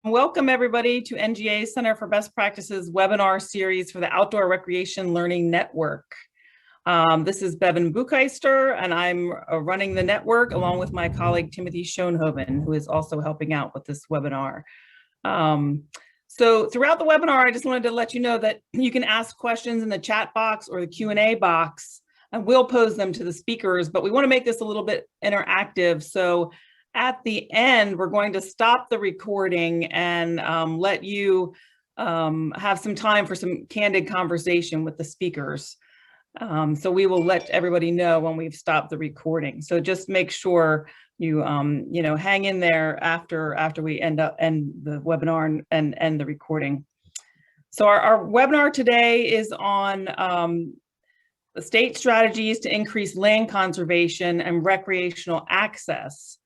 Welcome everybody to NGA's Center for Best Practices webinar series for the Outdoor Recreation Learning Network. This is Bevan Bucheister, and I'm running the network along with my colleague Timothy Schoenhoven, who is also helping out with this webinar. So throughout the webinar, I just wanted to let you know that you can ask questions in the chat box or the Q&A box, and we'll pose them to the speakers, but we want to make this a little bit interactive. So at the end, we're going to stop the recording and let you have some time for some candid conversation with the speakers. So we will let everybody know when we've stopped the recording. So just make sure you hang in there after we end the webinar and end the recording. So our webinar today is on the state strategies to increase land conservation and recreational access.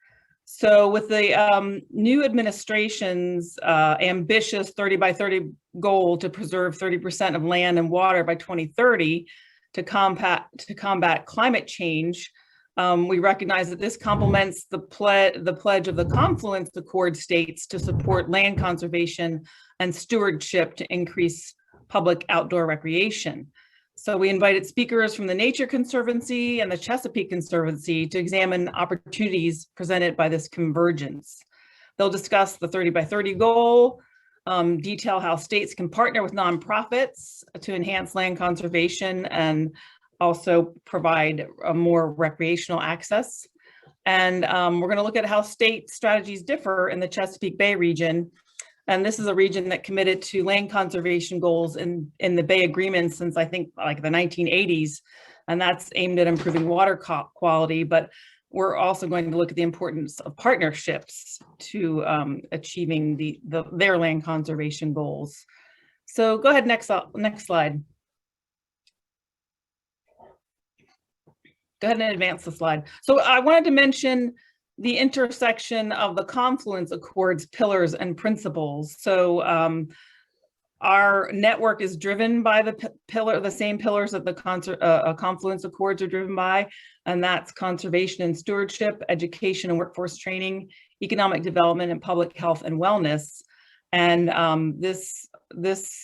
So with the new administration's ambitious 30 by 30 goal to preserve 30% of land and water by 2030 to combat climate change, we recognize that this complements the pledge of the Confluence Accords states to support land conservation and stewardship to increase public outdoor recreation. So we invited speakers from the Nature Conservancy and the Chesapeake Conservancy to examine opportunities presented by this convergence. They'll discuss the 30 by 30 goal, detail how states can partner with nonprofits to enhance land conservation and also provide a more recreational access. And we're going to look at how state strategies differ in the Chesapeake Bay region. And this is a region that committed to land conservation goals in the Bay Agreement since I think like the 1980s, and that's aimed at improving water quality. But we're also going to look at the importance of partnerships to achieving their land conservation goals. So go ahead, next slide. Go ahead and advance the slide. So I wanted to mention the intersection of the Confluence Accords pillars and principles. So our network is driven by the same pillars that the Confluence Accords are driven by, and that's conservation and stewardship, education and workforce training, economic development, and public health and wellness. And this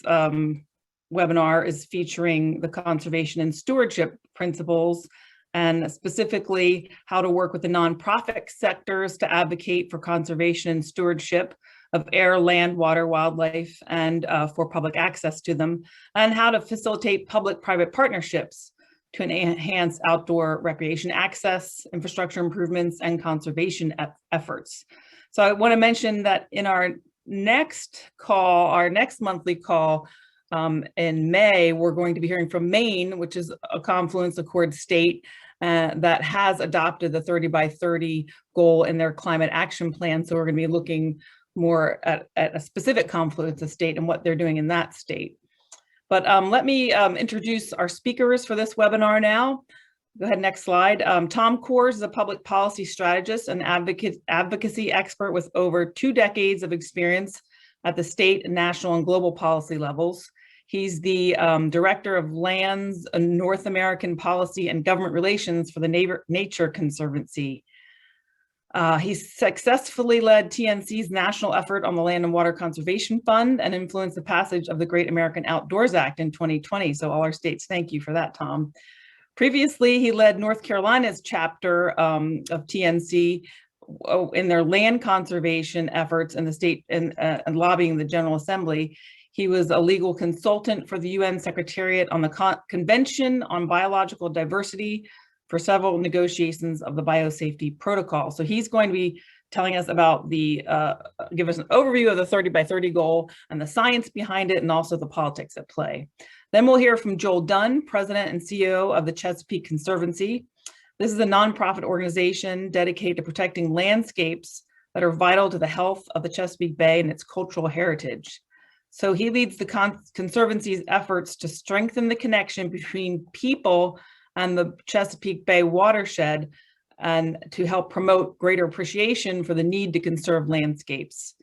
webinar is featuring the conservation and stewardship principles, and specifically how to work with the nonprofit sectors to advocate for conservation and stewardship of air, land, water, wildlife, and for public access to them, and how to facilitate public-private partnerships to enhance outdoor recreation access, infrastructure improvements, and conservation efforts. So I want to mention that in our next monthly call, in May, we're going to be hearing from Maine, which is a Confluence Accord state that has adopted the 30 by 30 goal in their climate action plan. So we're going to be looking more at a specific Confluence state and what they're doing in that state. But let me introduce our speakers for this webinar now. Go ahead, next slide. Tom Kors is a public policy strategist and advocacy expert with over 2 decades of experience at the state, national, and global policy levels. He's the Director of Lands, North American Policy and Government Relations for the Nature Conservancy. He's successfully led TNC's national effort on the Land and Water Conservation Fund and influenced the passage of the Great American Outdoors Act in 2020. So all our states, thank you for that, Tom. Previously, he led North Carolina's chapter of TNC in their land conservation efforts in the state and lobbying the General Assembly. He was a legal consultant for the UN Secretariat on the Convention on Biological Diversity for several negotiations of the Biosafety Protocol. So he's going to be telling us about give us an overview of the 30 by 30 goal and the science behind it, and also the politics at play. Then we'll hear from Joel Dunn, President and CEO of the Chesapeake Conservancy. This is a nonprofit organization dedicated to protecting landscapes that are vital to the health of the Chesapeake Bay and its cultural heritage. So he leads the Conservancy's efforts to strengthen the connection between people and the Chesapeake Bay watershed and to help promote greater appreciation for the need to conserve landscapes.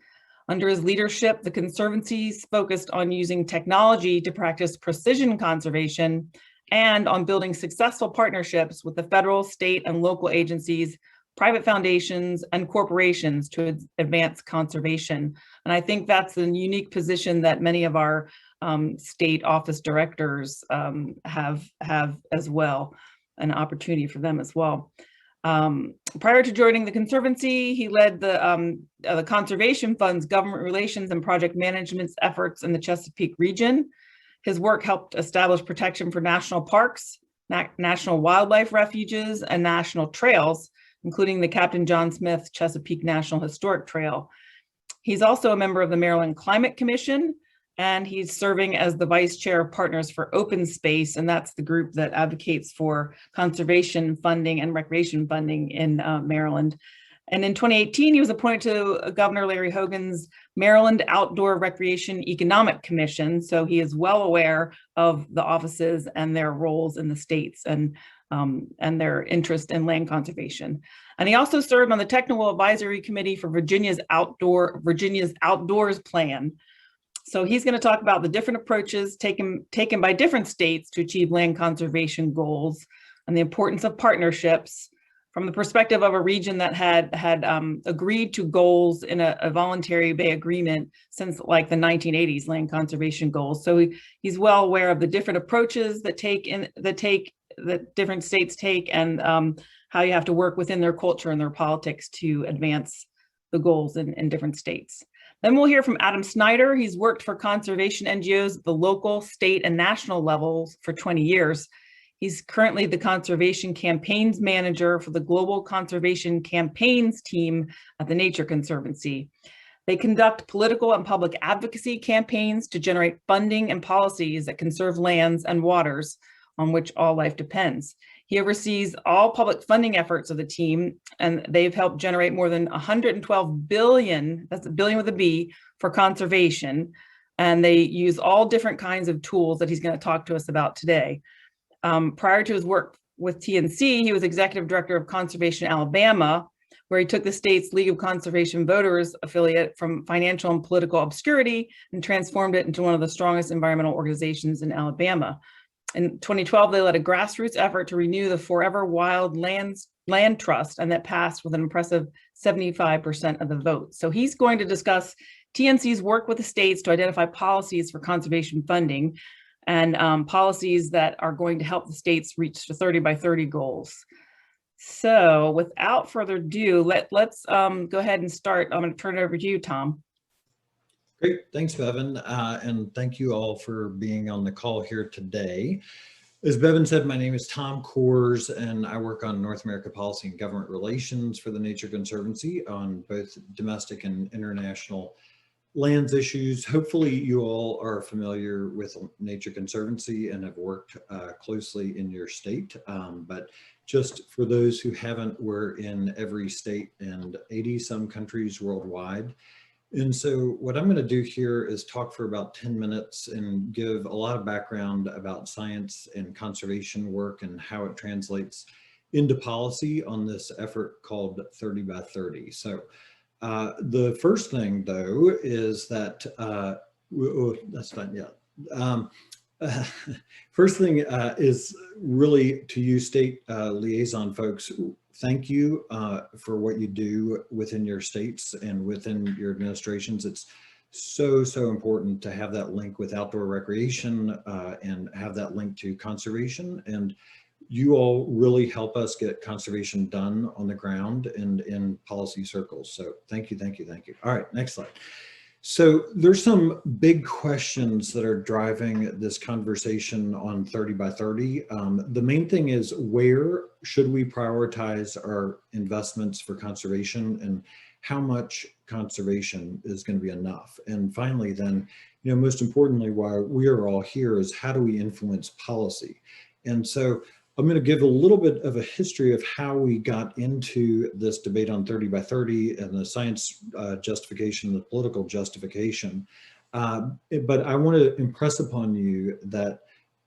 Under his leadership, the Conservancy is focused on using technology to practice precision conservation and on building successful partnerships with the federal, state, and local agencies private foundations, and corporations to advance conservation. And I think that's a unique position that many of our state office directors have as well, an opportunity for them as well. Prior to joining the Conservancy, he led the Conservation Fund's government relations and project management efforts in the Chesapeake region. His work helped establish protection for national parks, national wildlife refuges, and national trails, including the Captain John Smith Chesapeake National Historic Trail. He's also a member of the Maryland Climate Commission, and he's serving as the vice chair of Partners for Open Space, and that's the group that advocates for conservation funding and recreation funding in Maryland. And in 2018, he was appointed to Governor Larry Hogan's Maryland Outdoor Recreation Economic Commission, so he is well aware of the offices and their roles in the states and their interest in land conservation. And he also served on the Technical Advisory Committee for Virginia's Outdoors Plan. So he's going to talk about the different approaches taken by different states to achieve land conservation goals and the importance of partnerships from the perspective of a region that had agreed to goals in a voluntary Bay Agreement since like the 1980s land conservation goals. So he's well aware of the different approaches that different states take and how you have to work within their culture and their politics to advance the goals in different states. Then we'll hear from Adam Snyder. He's worked for conservation NGOs at the local, state, and national levels for 20 years. He's currently the Conservation Campaigns Manager for the Global Conservation Campaigns team at the Nature Conservancy. They conduct political and public advocacy campaigns to generate funding and policies that conserve lands and waters on which all life depends. He oversees all public funding efforts of the team, and they've helped generate more than 112 billion, that's a billion with a B, for conservation. And they use all different kinds of tools that he's going to talk to us about today. Prior to his work with TNC, he was executive director of Conservation Alabama, where he took the state's League of Conservation Voters affiliate from financial and political obscurity and transformed it into one of the strongest environmental organizations in Alabama. In 2012, they led a grassroots effort to renew the Forever Wild Land Trust, and that passed with an impressive 75% of the vote. So he's going to discuss TNC's work with the states to identify policies for conservation funding and policies that are going to help the states reach the 30 by 30 goals. So without further ado, let's go ahead and start. I'm going to turn it over to you, Tom. Great, thanks, Bevan, and thank you all for being on the call here today. As Bevan said, my name is Tom Coors, and I work on North America policy and government relations for the Nature Conservancy on both domestic and international lands issues. Hopefully you all are familiar with Nature Conservancy and have worked closely in your state, but just for those who haven't, we're in every state and 80 some countries worldwide. And so what I'm going to do here is talk for about 10 minutes and give a lot of background about science and conservation work and how it translates into policy on this effort called 30 by 30. So the first thing, though, is that, that's not yet. First thing is really to you state liaison folks, thank you for what you do within your states and within your administrations. It's so important to have that link with outdoor recreation and have that link to conservation. And you all really help us get conservation done on the ground and in policy circles. So thank you, thank you, thank you. All right, next slide. So there's some big questions that are driving this conversation on 30 by 30. The main thing is, where should we prioritize our investments for conservation, and how much conservation is going to be enough? And finally, then, you know, most importantly, why we are all here is, how do we influence policy? And so I'm going to give a little bit of a history of how we got into this debate on 30 by 30 and the science justification, the political justification. But I want to impress upon you that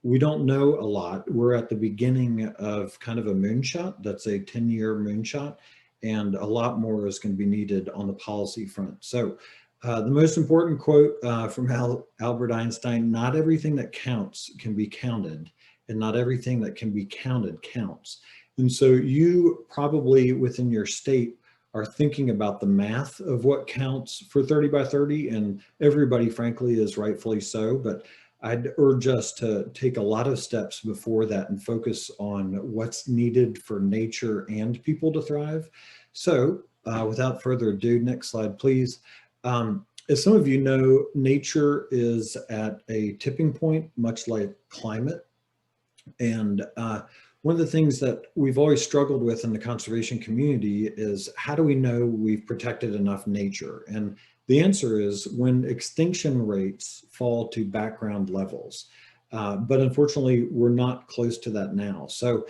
we don't know a lot. We're at the beginning of kind of a moonshot. That's a 10-year moonshot, and a lot more is going to be needed on the policy front. So the most important quote from Albert Einstein: not everything that counts can be counted, and not everything that can be counted counts. And so you probably within your state are thinking about the math of what counts for 30 by 30, and everybody frankly is rightfully so, but I'd urge us to take a lot of steps before that and focus on what's needed for nature and people to thrive. So without further ado, next slide, please. As some of you know, nature is at a tipping point, much like climate. And one of the things that we've always struggled with in the conservation community is how do we know we've protected enough nature? And the answer is when extinction rates fall to background levels. But unfortunately, we're not close to that now. So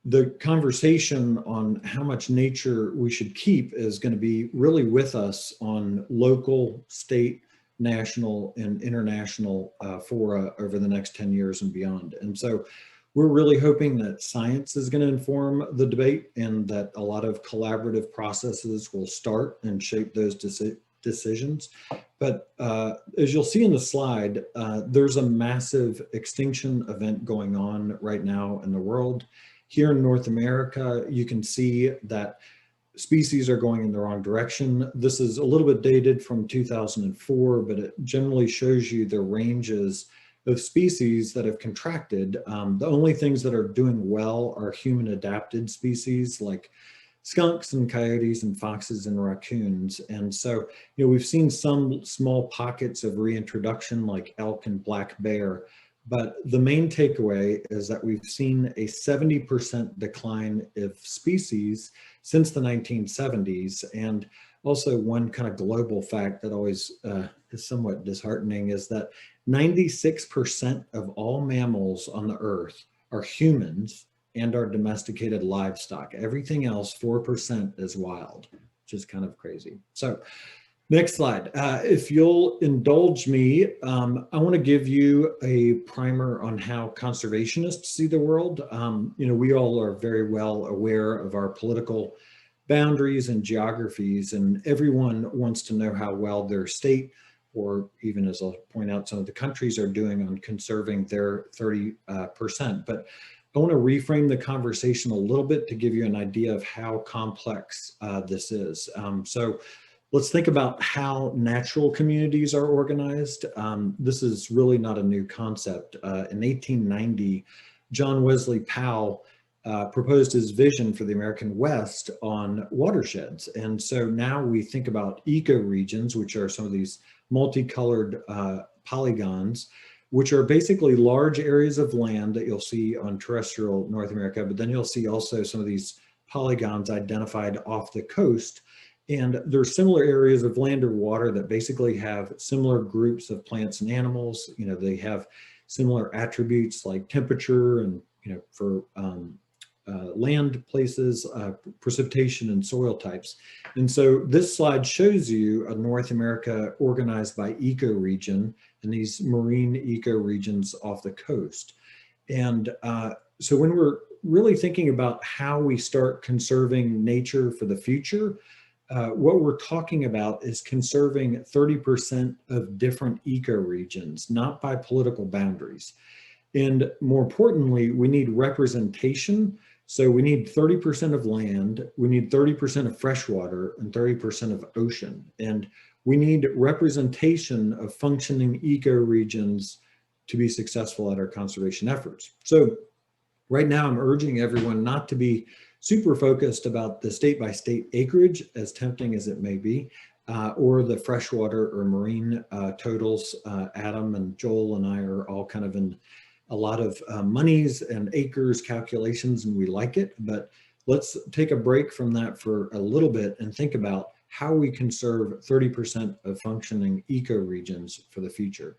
the conversation on how much nature we should keep is going to be really with us on local, state, national, and international fora over the next 10 years and beyond. And so we're really hoping that science is going to inform the debate and that a lot of collaborative processes will start and shape those decisions. But as you'll see in the slide, there's a massive extinction event going on right now in the world. Here in North America, you can see that species are going in the wrong direction. This is a little bit dated from 2004, but it generally shows you the ranges of species that have contracted. The only things that are doing well are human adapted species like skunks and coyotes and foxes and raccoons. And so, we've seen some small pockets of reintroduction like elk and black bear, but the main takeaway is that we've seen a 70% decline of species since the 1970s. And also one kind of global fact that always is somewhat disheartening is that 96% of all mammals on the earth are humans and are domesticated livestock. Everything else, 4% is wild, which is kind of crazy. So next slide. If you'll indulge me, I want to give you a primer on how conservationists see the world. We all are very well aware of our political boundaries and geographies, and everyone wants to know how well their state, or even as I'll point out, some of the countries are doing on conserving their 30%. But I want to reframe the conversation a little bit to give you an idea of how complex this is. So let's think about how natural communities are organized. This is really not a new concept. In 1890, John Wesley Powell proposed his vision for the American West on watersheds. And so now we think about ecoregions, which are some of these multicolored polygons, which are basically large areas of land that you'll see on terrestrial North America, but then you'll see also some of these polygons identified off the coast. And there's similar areas of land or water that basically have similar groups of plants and animals. They have similar attributes like temperature and, for land places, precipitation and soil types. And so this slide shows you a North America organized by ecoregion and these marine ecoregions off the coast. And so when we're really thinking about how we start conserving nature for the future, what we're talking about is conserving 30% of different ecoregions, not by political boundaries. And more importantly, we need representation. So we need 30% of land, we need 30% of freshwater, and 30% of ocean. And we need representation of functioning ecoregions to be successful at our conservation efforts. So right now, I'm urging everyone not to be super focused about the state-by-state acreage, as tempting as it may be, or the freshwater or marine totals. Adam and Joel and I are all kind of in a lot of monies and acres calculations, and we like it, but let's take a break from that for a little bit and think about how we conserve 30% of functioning ecoregions for the future.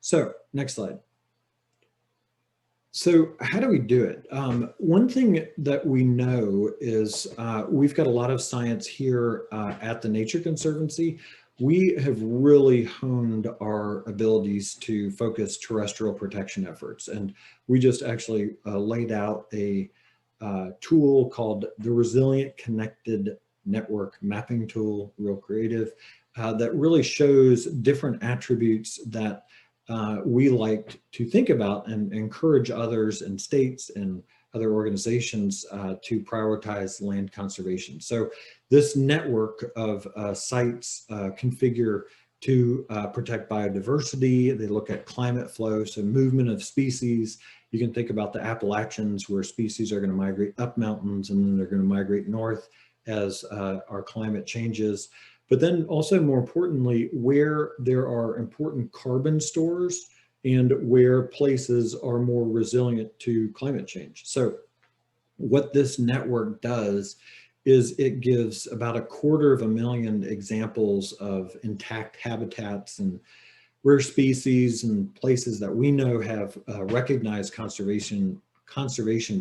So next slide. So how do we do it? One thing that we know is we've got a lot of science here at the Nature Conservancy. We have really honed our abilities to focus terrestrial protection efforts. And we just actually laid out a tool called the Resilient Connected Network Mapping Tool, real creative, that really shows different attributes that we like to think about and encourage others in states and other organizations to prioritize land conservation. So this network of sites configure to protect biodiversity. They look at climate flow, so movement of species. You can think about the Appalachians, where species are going to migrate up mountains and then they're going to migrate north as our climate changes. But then also, more importantly, where there are important carbon stores and where places are more resilient to climate change. So what this network does is it gives about 250,000 examples of intact habitats and rare species and places that we know have recognized conservation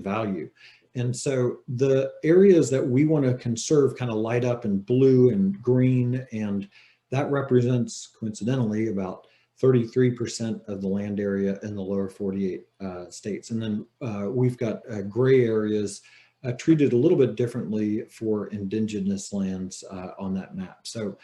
value. And so the areas that we want to conserve kind of light up in blue and green, and that represents, coincidentally, about 33% of the land area in the lower 48 states. And then we've got gray areas treated a little bit differently for indigenous lands on that map. So,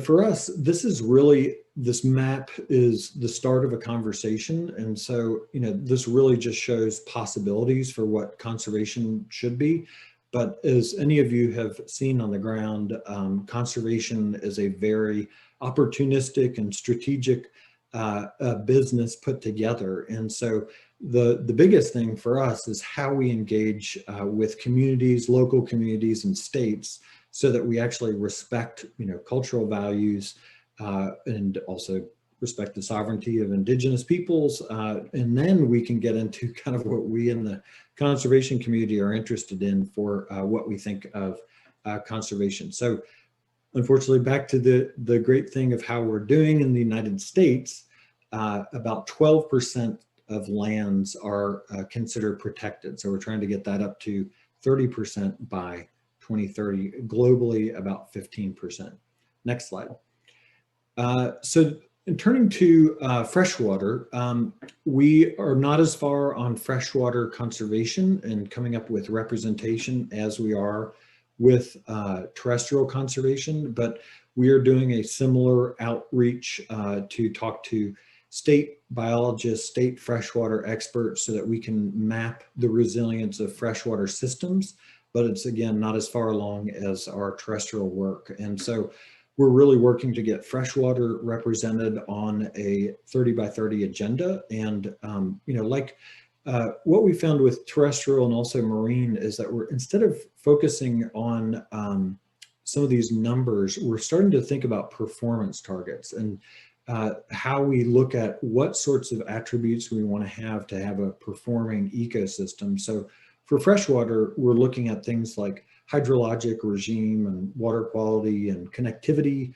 for us, this map is the start of a conversation. And so, this really just shows possibilities for what conservation should be. But as any of you have seen on the ground, conservation is a very opportunistic and strategic business put together. And so the biggest thing for us is how we engage with communities, local communities and states, so that we actually respect, cultural values and also respect the sovereignty of indigenous peoples. And then we can get into kind of what we in the conservation community are interested in for what we think of conservation. So unfortunately, back to the great thing of how we're doing in the United States, about 12% of lands are considered protected. So we're trying to get that up to 30% by 2030, globally about 15%. Next slide. So in turning to freshwater, we are not as far on freshwater conservation and coming up with representation as we are with terrestrial conservation, but we are doing a similar outreach to talk to state biologists, state freshwater experts, so that we can map the resilience of freshwater systems, but it's, again, not as far along as our terrestrial work. And so we're really working to get freshwater represented on a 30 by 30 agenda. And, what we found with terrestrial and also marine is that instead of focusing on some of these numbers, we're starting to think about performance targets and how we look at what sorts of attributes we want to have a performing ecosystem. So for freshwater, we're looking at things like hydrologic regime and water quality and connectivity,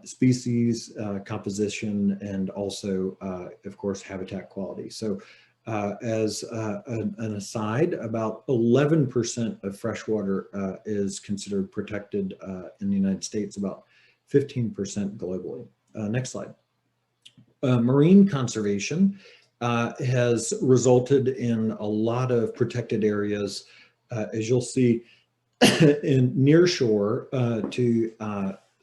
species composition, and also, of course, habitat quality. So as an aside, about 11% of freshwater is considered protected in the United States, about 15% globally. Next slide. Marine conservation has resulted in a lot of protected areas, as you'll see, in near shore to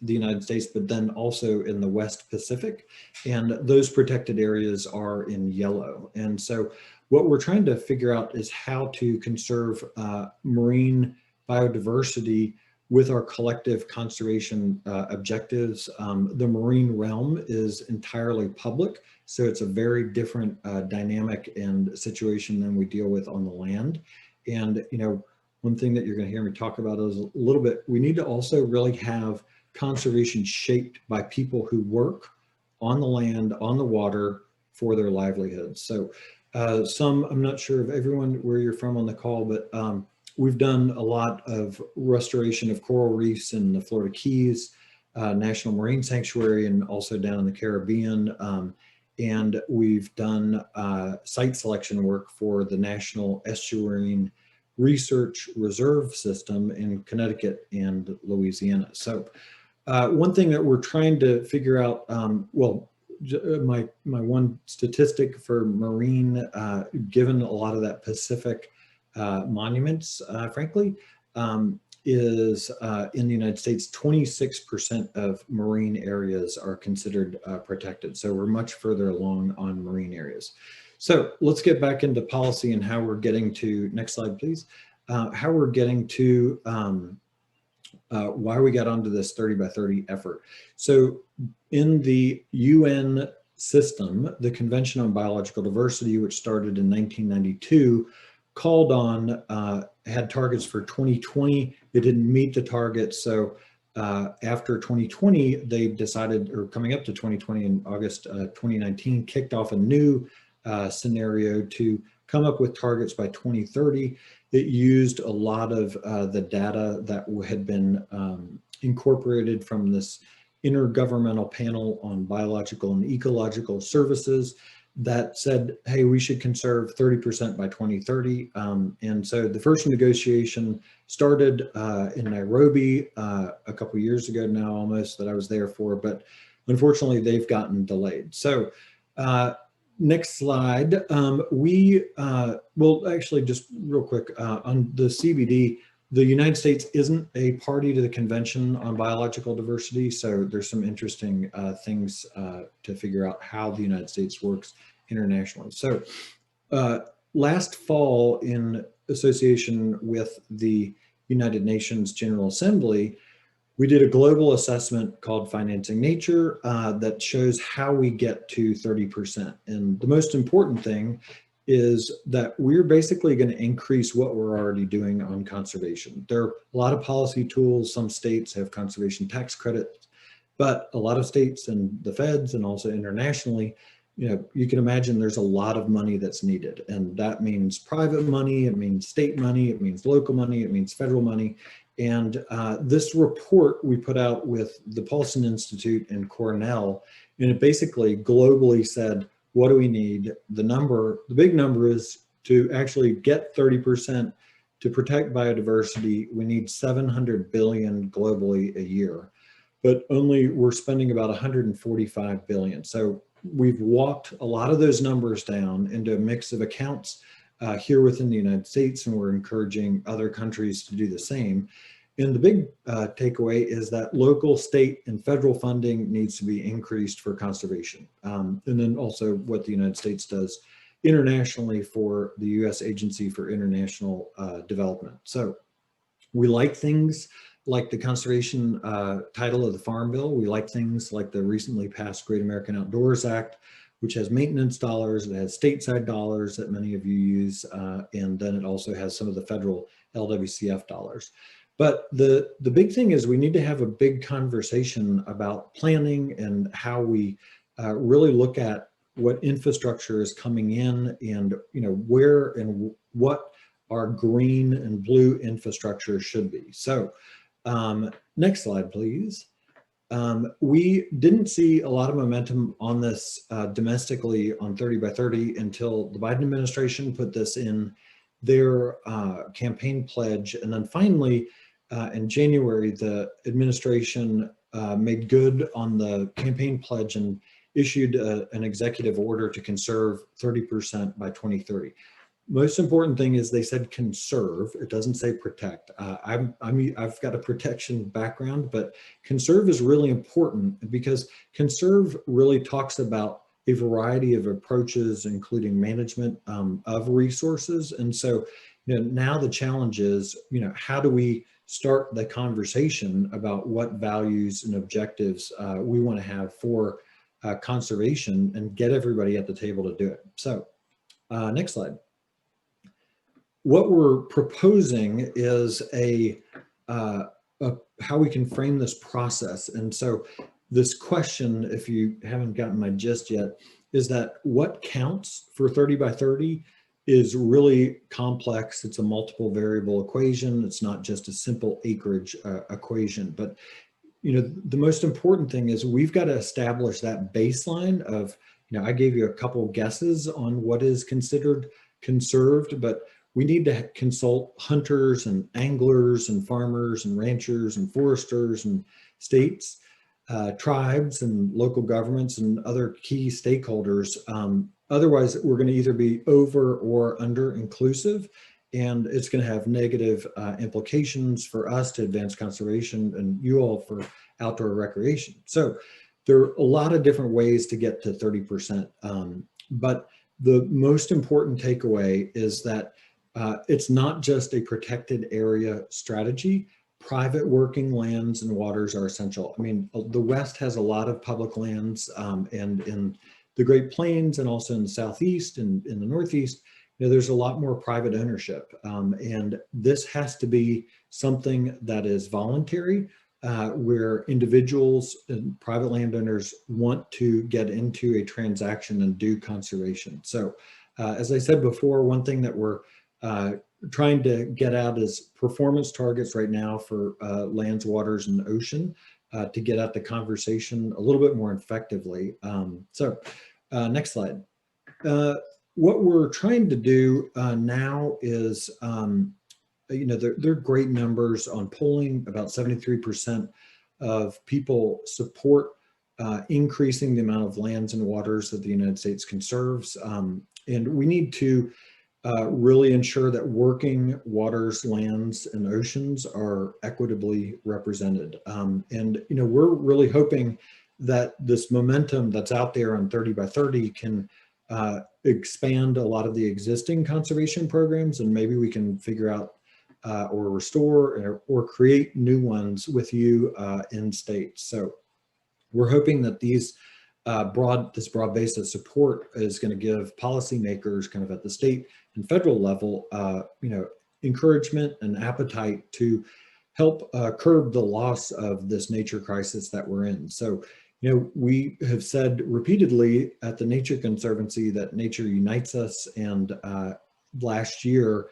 the United States, but then also in the West Pacific. And those protected areas are in yellow. And so what we're trying to figure out is how to conserve marine biodiversity with our collective conservation objectives. The marine realm is entirely public, so it's a very different dynamic and situation than we deal with on the land. And one thing that you're going to hear me talk about is a little bit, we need to also really have conservation shaped by people who work on the land, on the water, for their livelihoods. So I'm not sure of everyone where you're from on the call, but we've done a lot of restoration of coral reefs in the Florida Keys, National Marine Sanctuary, and also down in the Caribbean. And we've done site selection work for the National Estuarine Research Reserve System in Connecticut and Louisiana. So one thing that we're trying to figure out, my one statistic for marine, given a lot of that Pacific monuments, frankly, is in the United States, 26% of marine areas are considered protected. So we're much further along on marine areas. So let's get back into policy and how we're getting to, next slide, please. How we're getting to why we got onto this 30 by 30 effort. So in the UN system, the Convention on Biological Diversity, which started in 1992, called on, had targets for 2020. They didn't meet the targets. So after 2020, they decided, or coming up to 2020 in August 2019, kicked off a new scenario to come up with targets by 2030. It used a lot of the data that had been incorporated from this intergovernmental panel on biological and ecological services that said, hey, we should conserve 30% by 2030. And so the first negotiation started in Nairobi a couple years ago now almost, that I was there for, but unfortunately they've gotten delayed. So next slide. Well, actually, just real quick on the CBD, the United States isn't a party to the Convention on Biological Diversity, so there's some interesting things to figure out how the United States works internationally. So last fall, in association with the United Nations General Assembly, we did a global assessment called Financing Nature that shows how we get to 30%. And the most important thing is that we're basically going to increase what we're already doing on conservation. There are a lot of policy tools. Some states have conservation tax credits, but a lot of states and the feds and also internationally, you can imagine there's a lot of money that's needed. And that means private money, it means state money, it means local money, it means federal money. And this report we put out with the Paulson Institute and Cornell, and it basically globally said, what do we need? The big number is to actually get 30% to protect biodiversity. We need 700 billion globally a year, but we're spending about 145 billion. So we've walked a lot of those numbers down into a mix of accounts here within the United States, and we're encouraging other countries to do the same. And the big takeaway is that local, state, and federal funding needs to be increased for conservation. And then also what the United States does internationally for the U.S. Agency for International Development. So we like things like the conservation title of the Farm Bill. We like things like the recently passed Great American Outdoors Act, which has maintenance dollars, it has stateside dollars that many of you use, and then it also has some of the federal LWCF dollars. But the big thing is we need to have a big conversation about planning and how we really look at what infrastructure is coming in and where and what our green and blue infrastructure should be. So next slide, please. We didn't see a lot of momentum on this domestically on 30 by 30 until the Biden administration put this in their campaign pledge. And then finally, in January, the administration made good on the campaign pledge and issued an executive order to conserve 30% by 2030. Most important thing is they said conserve. It doesn't say protect. I've got a protection background, but conserve is really important because conserve really talks about a variety of approaches, including management of resources. And so, now the challenge is, how do we start the conversation about what values and objectives we want to have for conservation and get everybody at the table to do it. So next slide. What we're proposing is how we can frame this process. And so this question, if you haven't gotten my gist yet, is that what counts for 30 by 30 is really complex. It's a multiple variable equation. It's not just a simple acreage equation, but the most important thing is we've got to establish that baseline of, I gave you a couple guesses on what is considered conserved, but we need to consult hunters and anglers and farmers and ranchers and foresters and states, tribes and local governments and other key stakeholders. Otherwise, we're going to either be over or under inclusive, and it's going to have negative implications for us to advance conservation and you all for outdoor recreation. So there are a lot of different ways to get to 30%, but the most important takeaway is that it's not just a protected area strategy. Private working lands and waters are essential. I mean, the West has a lot of public lands, and in the Great Plains and also in the Southeast and in the Northeast, there's a lot more private ownership. And this has to be something that is voluntary, where individuals and private landowners want to get into a transaction and do conservation. So as I said before, one thing that we're trying to get out is performance targets right now for lands, waters, and ocean to get at the conversation a little bit more effectively. Next slide. What we're trying to do now is, they're great numbers on polling. About 73% of people support increasing the amount of lands and waters that the United States conserves. And we need to really ensure that working waters, lands, and oceans are equitably represented. And we're really hoping that this momentum that's out there on 30 by 30 can expand a lot of the existing conservation programs, and maybe we can figure out or restore or create new ones with you in states. So we're hoping that this broad base of support is going to give policymakers kind of at the state and federal level, encouragement and appetite to help curb the loss of this nature crisis that we're in. So, we have said repeatedly at the Nature Conservancy that nature unites us. And last year,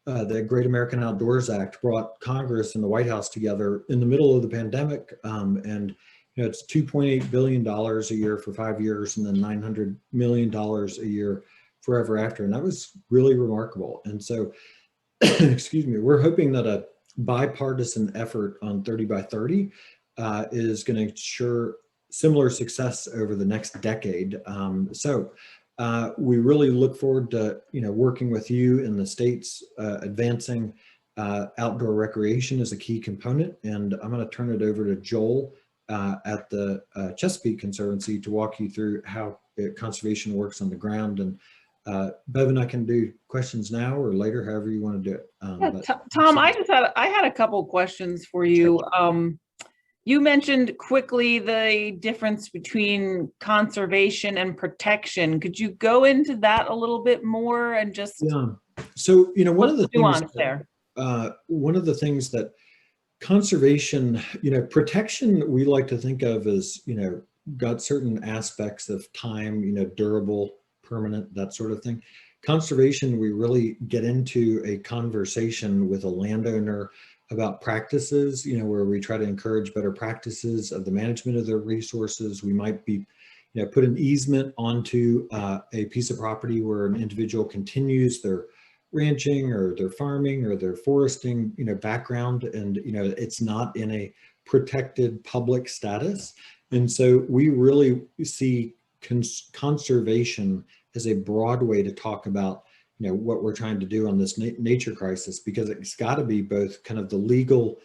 the Great American Outdoors Act brought Congress and the White House together in the middle of the pandemic. And it's $2.8 billion a year for 5 years, and then $900 million a year forever after. And that was really remarkable. And so, excuse me, we're hoping that a bipartisan effort on 30 by 30 is going to ensure similar success over the next decade. We really look forward to working with you in the states, advancing outdoor recreation as a key component. And I'm going to turn it over to Joel at the Chesapeake Conservancy to walk you through how conservation works on the ground. And Bevan, I can do questions now or later, however you want to do it. Tom, I had a couple questions for you. You mentioned quickly the difference between conservation and protection. Could you go into that a little bit more and just? Yeah. So, one of the things there. One of the things that conservation, protection, we like to think of as, got certain aspects of time, durable, permanent, that sort of thing. Conservation, we really get into a conversation with a landowner about practices, where we try to encourage better practices of the management of their resources. We might be, put an easement onto a piece of property where an individual continues their ranching or their farming or their foresting, background, and, it's not in a protected public status. And so we really see conservation as a broad way to talk about what we're trying to do on this nature crisis, because it's got to be both kind of the legal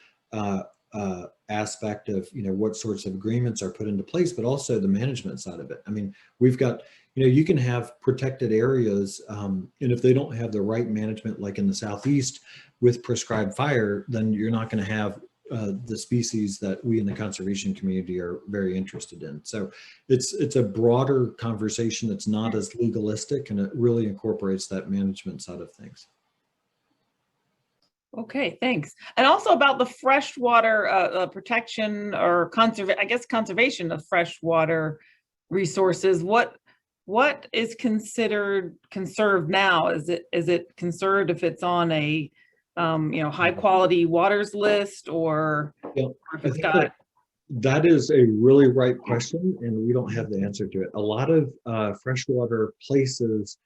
aspect of what sorts of agreements are put into place, but also the management side of it. I mean, we've got you can have protected areas, and if they don't have the right management, like in the Southeast with prescribed fire, then you're not going to have the species that we in the conservation community are very interested in. So it's a broader conversation that's not as legalistic, and it really incorporates that management side of things. Okay, thanks. And also about the freshwater protection or conservation of freshwater resources. What is considered conserved now? Is it conserved if it's on a high quality waters list, or if it's got? That is a really right question, and we don't have the answer to it. A lot of freshwater places,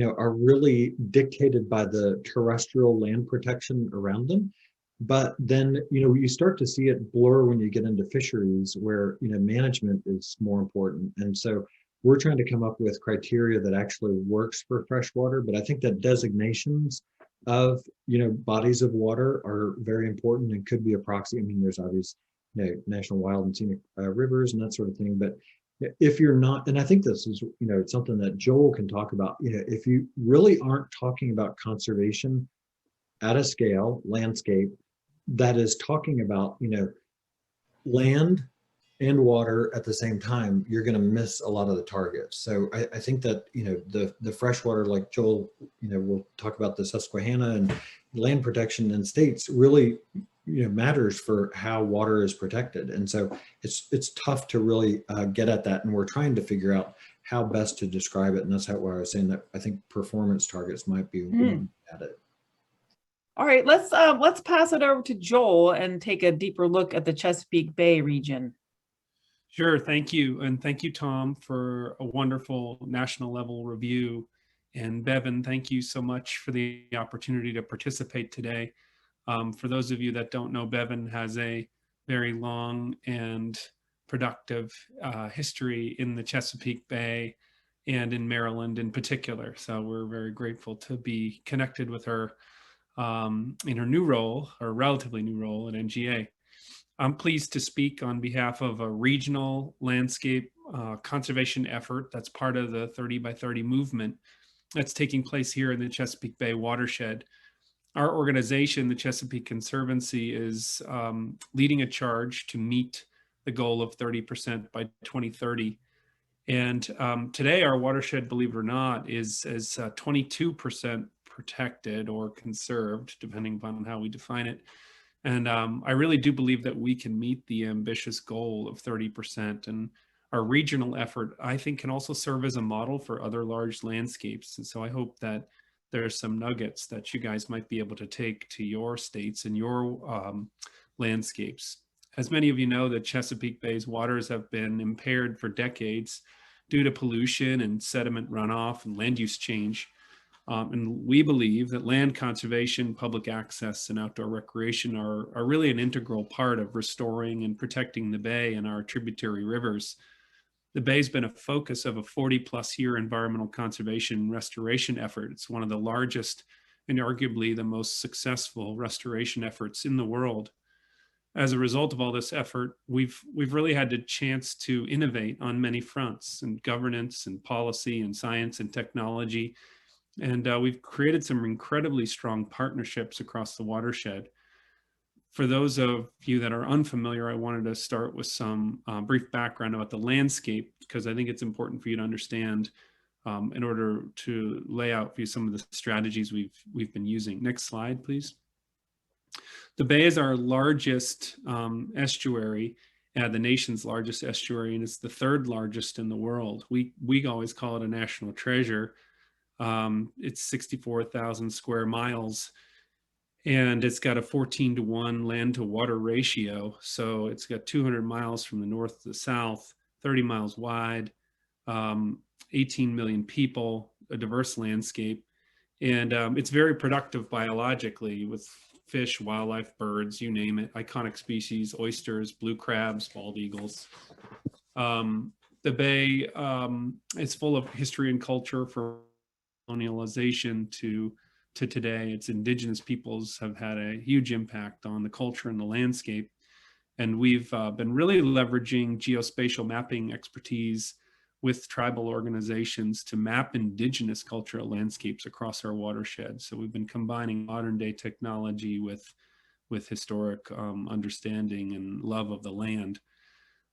are really dictated by the terrestrial land protection around them. But then, you start to see it blur when you get into fisheries where, management is more important. And so we're trying to come up with criteria that actually works for freshwater. But I think that designations of, bodies of water are very important and could be a proxy. I mean, there's obvious, national wild and scenic rivers and that sort of thing. But if you're not, and I think this is, it's something that Joel can talk about, if you really aren't talking about conservation at a scale, landscape, that is talking about, land and water at the same time, you're going to miss a lot of the targets. So I think that, the freshwater, like Joel, we'll talk about the Susquehanna and land protection in states really, matters for how water is protected. And so it's tough to really get at that. And we're trying to figure out how best to describe it. And that's why I was saying that I think performance targets might be one at it. All right, let's pass it over to Joel and take a deeper look at the Chesapeake Bay region. Sure, thank you. And thank you, Tom, for a wonderful national level review. And Bevan, thank you so much for the opportunity to participate today. For those of you that don't know, Bevan has a very long and productive history in the Chesapeake Bay and in Maryland in particular. So we're very grateful to be connected with her in her new role, or relatively new role at NGA. I'm pleased to speak on behalf of a regional landscape conservation effort that's part of the 30 by 30 movement that's taking place here in the Chesapeake Bay watershed. Our organization, the Chesapeake Conservancy, is leading a charge to meet the goal of 30% by 2030. And today our watershed, believe it or not, is 22% protected or conserved, depending upon how we define it. And I really do believe that we can meet the ambitious goal of 30%. And our regional effort, I think, can also serve as a model for other large landscapes. And so I hope that there's some nuggets that you guys might be able to take to your states and your landscapes. As many of you know, the Chesapeake Bay's waters have been impaired for decades due to pollution and sediment runoff and land use change. And we believe that land conservation, public access, and outdoor recreation are really an integral part of restoring and protecting the bay and our tributary rivers. The bay's been a focus of a 40+ year environmental conservation and restoration effort. It's one of the largest and arguably the most successful restoration efforts in the world. As a result of all this effort, we've really had the chance to innovate on many fronts, in governance and policy and science and technology. And we've created some incredibly strong partnerships across the watershed. For those of you that are unfamiliar, I wanted to start with some brief background about the landscape, because I think it's important for you to understand in order to lay out for you some of the strategies we've been using. Next slide, please. The bay is our largest estuary, the nation's largest estuary, and it's the third largest in the world. We always call it a national treasure. It's 64,000 square miles, and it's got a 14:1 land to water ratio. So it's got 200 miles from the north to the south, 30 miles wide, 18 million people, a diverse landscape. And it's very productive biologically with fish, wildlife, birds, you name it, iconic species, oysters, blue crabs, bald eagles. The bay is full of history and culture, from colonialization to today. Its indigenous peoples have had a huge impact on the culture and the landscape. And we've been really leveraging geospatial mapping expertise with tribal organizations to map indigenous cultural landscapes across our watershed. So we've been combining modern day technology with historic understanding and love of the land.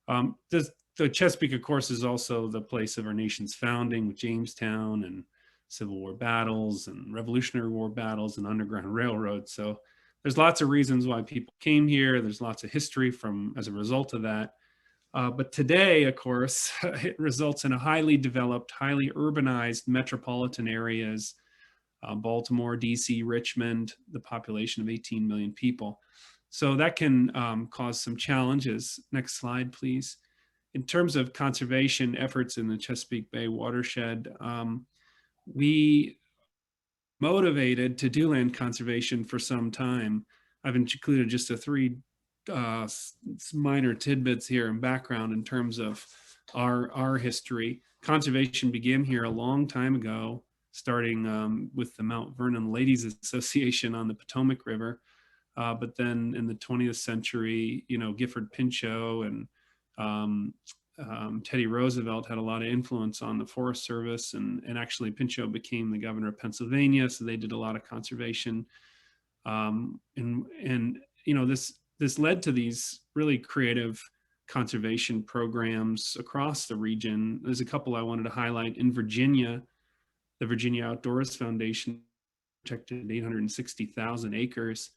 The Chesapeake, of course, is also the place of our nation's founding, with Jamestown and Civil War battles and Revolutionary War battles and Underground Railroad. So there's lots of reasons why people came here. There's lots of history as a result of that. But today, of course, it results in a highly developed, highly urbanized metropolitan areas, Baltimore, DC, Richmond, the population of 18 million people. So that can cause some challenges. Next slide, please. In terms of conservation efforts in the Chesapeake Bay watershed, we motivated to do land conservation for some time. I've included just three minor tidbits here in background in terms of our history. Conservation began here a long time ago, starting with the Mount Vernon Ladies Association on the Potomac River. But then in the 20th century, Gifford Pinchot and Teddy Roosevelt had a lot of influence on the Forest Service, and actually Pinchot became the governor of Pennsylvania, so they did a lot of conservation. And you know, this led to these really creative conservation programs across the region. There's a couple I wanted to highlight. In Virginia, the Virginia Outdoors Foundation protected 860,000 acres.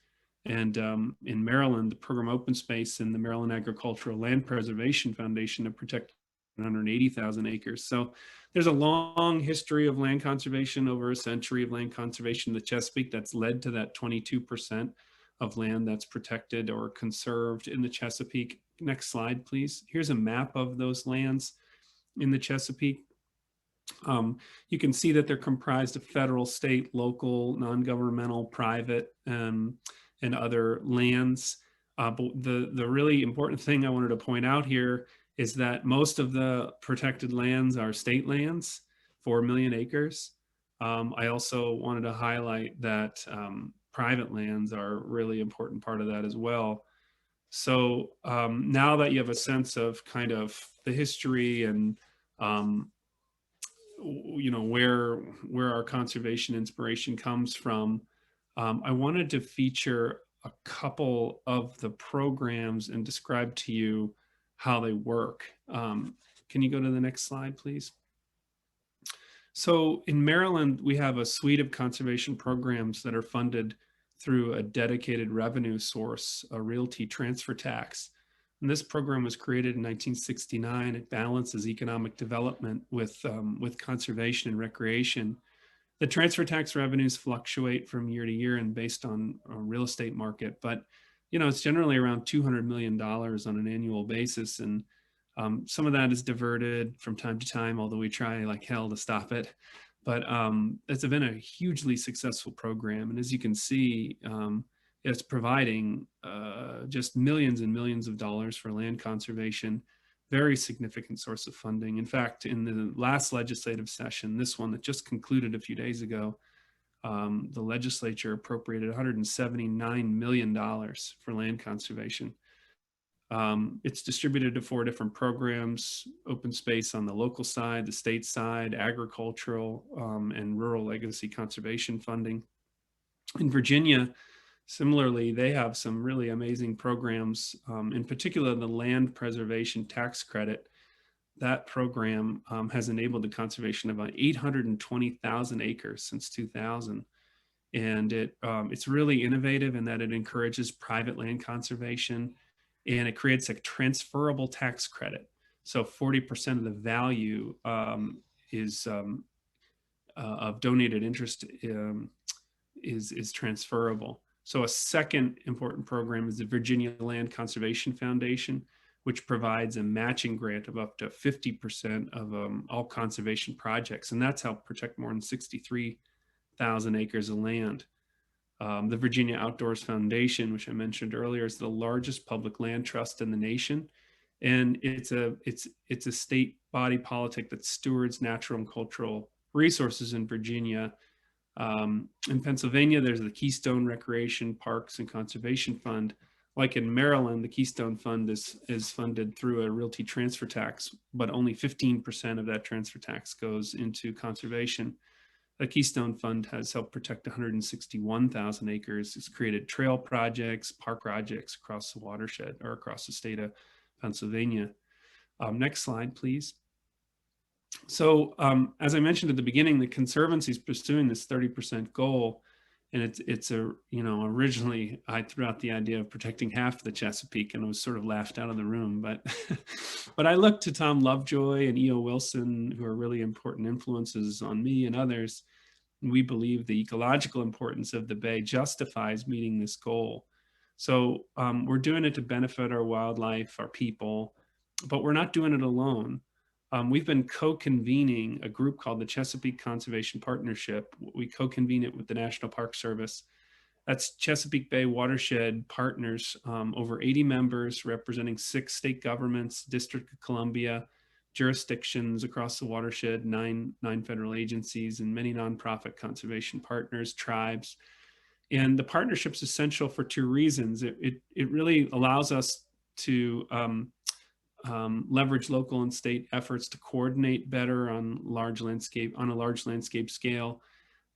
And in Maryland, the program Open Space and the Maryland Agricultural Land Preservation Foundation have protected 180,000 acres. So there's a long history of land conservation, over a century of land conservation in the Chesapeake, that's led to that 22% of land that's protected or conserved in the Chesapeake. Next slide, please. Here's a map of those lands in the Chesapeake. You can see that they're comprised of federal, state, local, non-governmental, private, and other lands. But the really important thing I wanted to point out here is that most of the protected lands are state lands, 4 million acres. I also wanted to highlight that private lands are a really important part of that as well. So now that you have a sense of kind of the history and you know, where our conservation inspiration comes from, I wanted to feature a couple of the programs and describe to you how they work. Can you go to the next slide, please? So in Maryland, we have a suite of conservation programs that are funded through a dedicated revenue source, a realty transfer tax. And this program was created in 1969. It balances economic development with conservation and recreation. The transfer tax revenues fluctuate from year to year and based on a real estate market, but you know, it's generally around $200 million on an annual basis. And some of that is diverted from time to time, although we try like hell to stop it. But it's been a hugely successful program. And as you can see, it's providing just millions and millions of dollars for land conservation, very significant source of funding. In fact, in the last legislative session, this one that just concluded a few days ago, the legislature appropriated $179 million for land conservation. It's distributed to 4 different programs: open space on the local side, the state side, agricultural, and rural legacy conservation funding. In Virginia, similarly, they have some really amazing programs, in particular the land preservation tax credit. That program has enabled the conservation of about 820,000 acres since 2000. And it's really innovative in that it encourages private land conservation, and it creates a transferable tax credit. So 40% of the value is of donated interest is transferable. So a second important program is the Virginia Land Conservation Foundation, which provides a matching grant of up to 50% of all conservation projects. And that's helped protect more than 63,000 acres of land. The Virginia Outdoors Foundation, which I mentioned earlier, is the largest public land trust in the nation. And it's a state body politic that stewards natural and cultural resources in Virginia. In Pennsylvania, there's the Keystone Recreation, Parks, and Conservation Fund. Like in Maryland, the Keystone Fund is funded through a realty transfer tax, but only 15% of that transfer tax goes into conservation. The Keystone Fund has helped protect 161,000 acres. It's created trail projects, park projects across the watershed or across the state of Pennsylvania. Next slide, please. So as I mentioned at the beginning, the Conservancy is pursuing this 30% goal. And it's originally I threw out the idea of protecting half the Chesapeake, and I was sort of laughed out of the room. But but I looked to Tom Lovejoy and E.O. Wilson, who are really important influences on me and others. And we believe the ecological importance of the Bay justifies meeting this goal. So we're doing it to benefit our wildlife, our people, but we're not doing it alone. We've been co-convening a group called the Chesapeake Conservation Partnership. We co-convene it with the National Park Service. That's Chesapeake Bay watershed partners, over 80 members representing 6 state governments, District of Columbia, jurisdictions across the watershed, nine federal agencies, and many nonprofit conservation partners, tribes. And the partnership's essential for 2 reasons. It really allows us to leverage local and state efforts to coordinate better on a large landscape scale,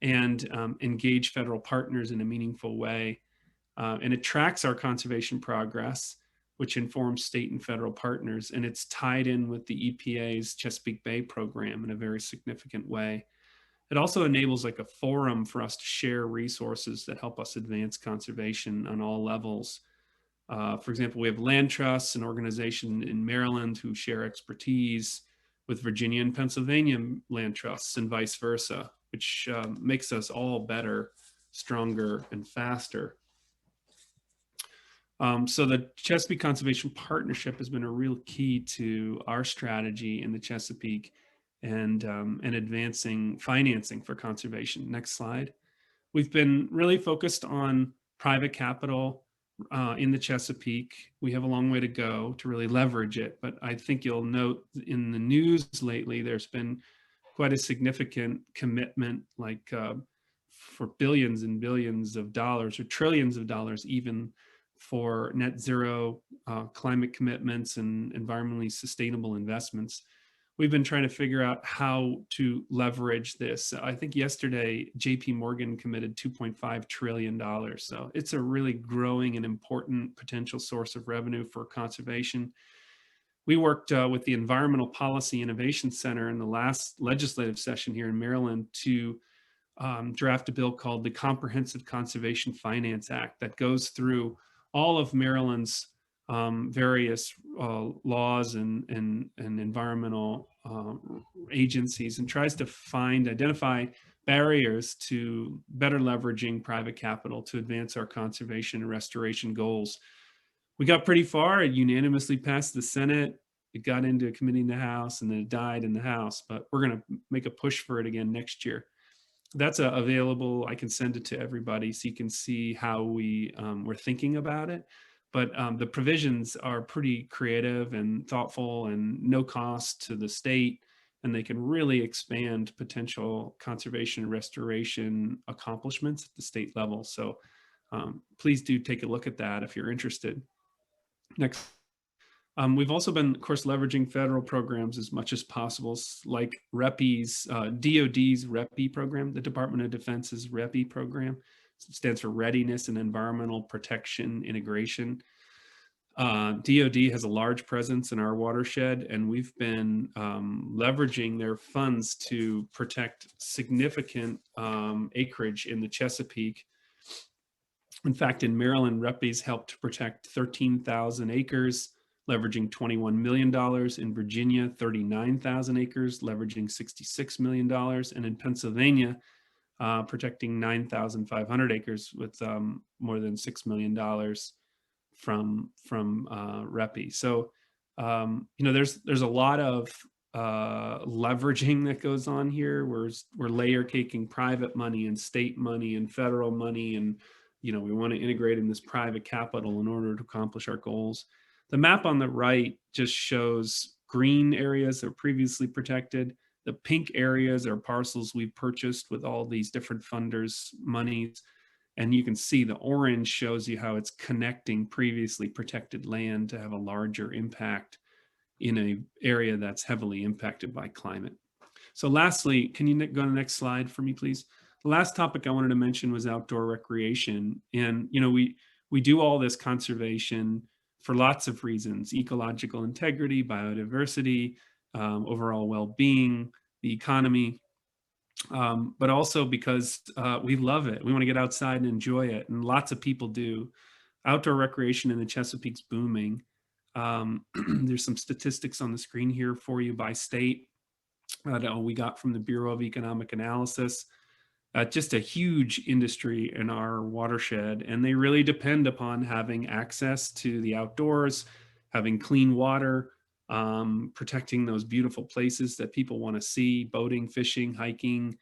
and engage federal partners in a meaningful way. And it tracks our conservation progress, which informs state and federal partners. And it's tied in with the EPA's Chesapeake Bay program in a very significant way. It also enables like a forum for us to share resources that help us advance conservation on all levels. For example, we have land trusts, an organization in Maryland who share expertise with Virginia and Pennsylvania land trusts, and vice versa, which makes us all better, stronger, and faster. So the Chesapeake Conservation Partnership has been a real key to our strategy in the Chesapeake and advancing financing for conservation. Next slide. We've been really focused on private capital in the Chesapeake. We have a long way to go to really leverage it, but I think you'll note in the news lately, there's been quite a significant commitment, like for billions and billions of dollars, or trillions of dollars even, for net zero climate commitments and environmentally sustainable investments. We've been trying to figure out how to leverage this. I think yesterday, JP Morgan committed $2.5 trillion. So it's a really growing and important potential source of revenue for conservation. We worked with the Environmental Policy Innovation Center in the last legislative session here in Maryland to draft a bill called the Comprehensive Conservation Finance Act that goes through all of Maryland's various laws and environmental agencies, and tries to identify barriers to better leveraging private capital to advance our conservation and restoration goals. We got pretty far. It unanimously passed the Senate. It got into a committee in the House, and then it died in the House, but we're going to make a push for it again next year. That's available. I can send it to everybody so you can see how we're thinking about it. But the provisions are pretty creative and thoughtful and no cost to the state, and they can really expand potential conservation and restoration accomplishments at the state level. So please do take a look at that if you're interested. Next. We've also been, of course, leveraging federal programs as much as possible, like REPI's, DOD's REPI program, the Department of Defense's REPI program. It stands for Readiness and Environmental Protection Integration. DOD has a large presence in our watershed, and we've been leveraging their funds to protect significant acreage in the Chesapeake. In fact, in Maryland, REPI's helped to protect 13,000 acres, leveraging $21 million. In Virginia, 39,000 acres, leveraging $66 million. And in Pennsylvania, protecting 9,500 acres with more than $6 million from REPI. So, there's a lot of leveraging that goes on here. We're layer caking private money and state money and federal money, and we want to integrate in this private capital in order to accomplish our goals. The map on the right just shows green areas that are previously protected. The pink areas are parcels we've purchased with all these different funders' monies. And you can see the orange shows you how it's connecting previously protected land to have a larger impact in an area that's heavily impacted by climate. So lastly, can you go to the next slide for me, please? The last topic I wanted to mention was outdoor recreation. And, we do all this conservation for lots of reasons: ecological integrity, biodiversity, overall well-being, the economy, but also because we love it. We want to get outside and enjoy it, and lots of people do. Outdoor recreation in the Chesapeake's booming. There's some statistics on the screen here for you by state that we got from the Bureau of Economic Analysis. Just a huge industry in our watershed, and they really depend upon having access to the outdoors, having clean water, protecting those beautiful places that people want to see: boating, fishing, hiking,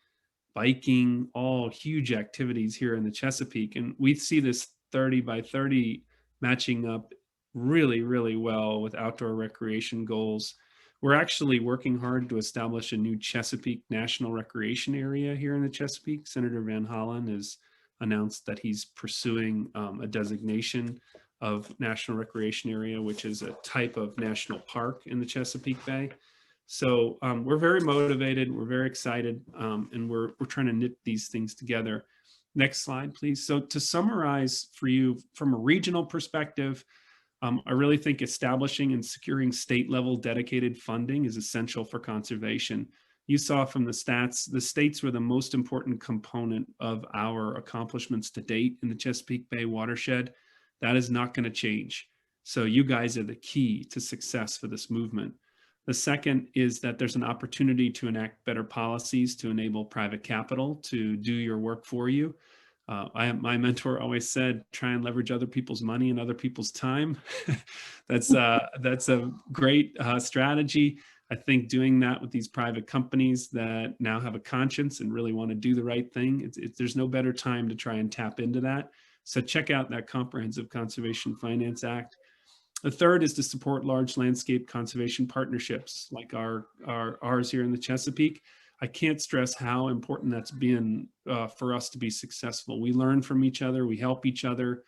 biking, all huge activities here in the Chesapeake. And we see this 30 by 30 matching up really, really well with outdoor recreation goals. We're actually working hard to establish a new Chesapeake National Recreation Area here in the Chesapeake. Senator Van Hollen has announced that he's pursuing a designation of National Recreation Area, which is a type of national park in the Chesapeake Bay. So we're very motivated, we're very excited, and we're trying to knit these things together. Next slide, please. So to summarize for you from a regional perspective, I really think establishing and securing state level dedicated funding is essential for conservation. You saw from the stats, the states were the most important component of our accomplishments to date in the Chesapeake Bay watershed. That is not going to change. So you guys are the key to success for this movement. The second is that there's an opportunity to enact better policies to enable private capital to do your work for you. My mentor always said, try and leverage other people's money and other people's time. That's a great strategy. I think doing that with these private companies that now have a conscience and really want to do the right thing, there's no better time to try and tap into that. So check out that Comprehensive Conservation Finance Act. The third is to support large landscape conservation partnerships like ours here in the Chesapeake. I can't stress how important that's been for us to be successful. We learn from each other, we help each other,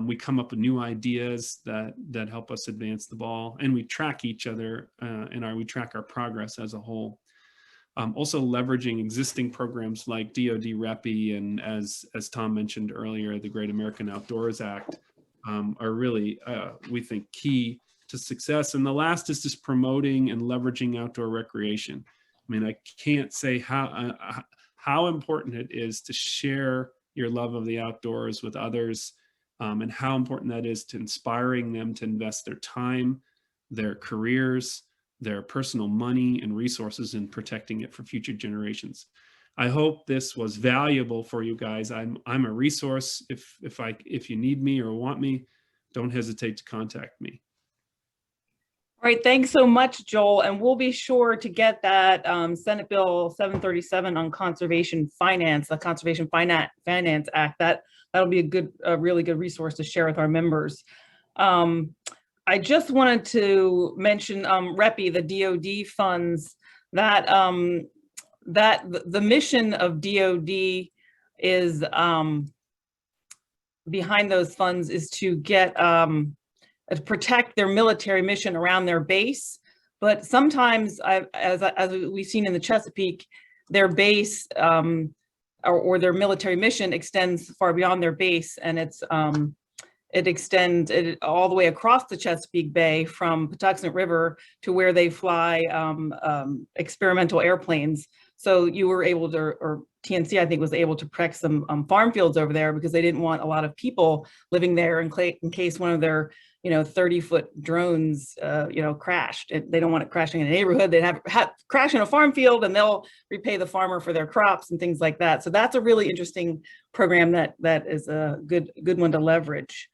we come up with new ideas that help us advance the ball, and we track each other and we track our progress as a whole. Also leveraging existing programs like DoD REPI and as Tom mentioned earlier, the Great American Outdoors Act are really, we think, key to success. And the last is just promoting and leveraging outdoor recreation. I mean, I can't say how important it is to share your love of the outdoors with others, and how important that is to inspiring them to invest their time, their careers, their personal money and resources in protecting it for future generations. I hope this was valuable for you guys. I'm a resource. If you need me or want me, don't hesitate to contact me. All right, thanks so much, Joel. And we'll be sure to get that Senate Bill 737 on conservation finance, the Conservation Finance Act. That'll be a really good resource to share with our members. I just wanted to mention REPI, the DoD funds, that the mission of DoD is behind those funds is to get protect their military mission around their base. But sometimes, as we've seen in the Chesapeake, their base or their military mission extends far beyond their base, and it extends all the way across the Chesapeake Bay from Patuxent River to where they fly experimental airplanes. So you were able to, or TNC, I think, was able to protect some farm fields over there because they didn't want a lot of people living there in case one of their 30-foot drones crashed. They don't want it crashing in a neighborhood. They'd have crash in a farm field, and they'll repay the farmer for their crops and things like that. So that's a really interesting program that is a good one to leverage.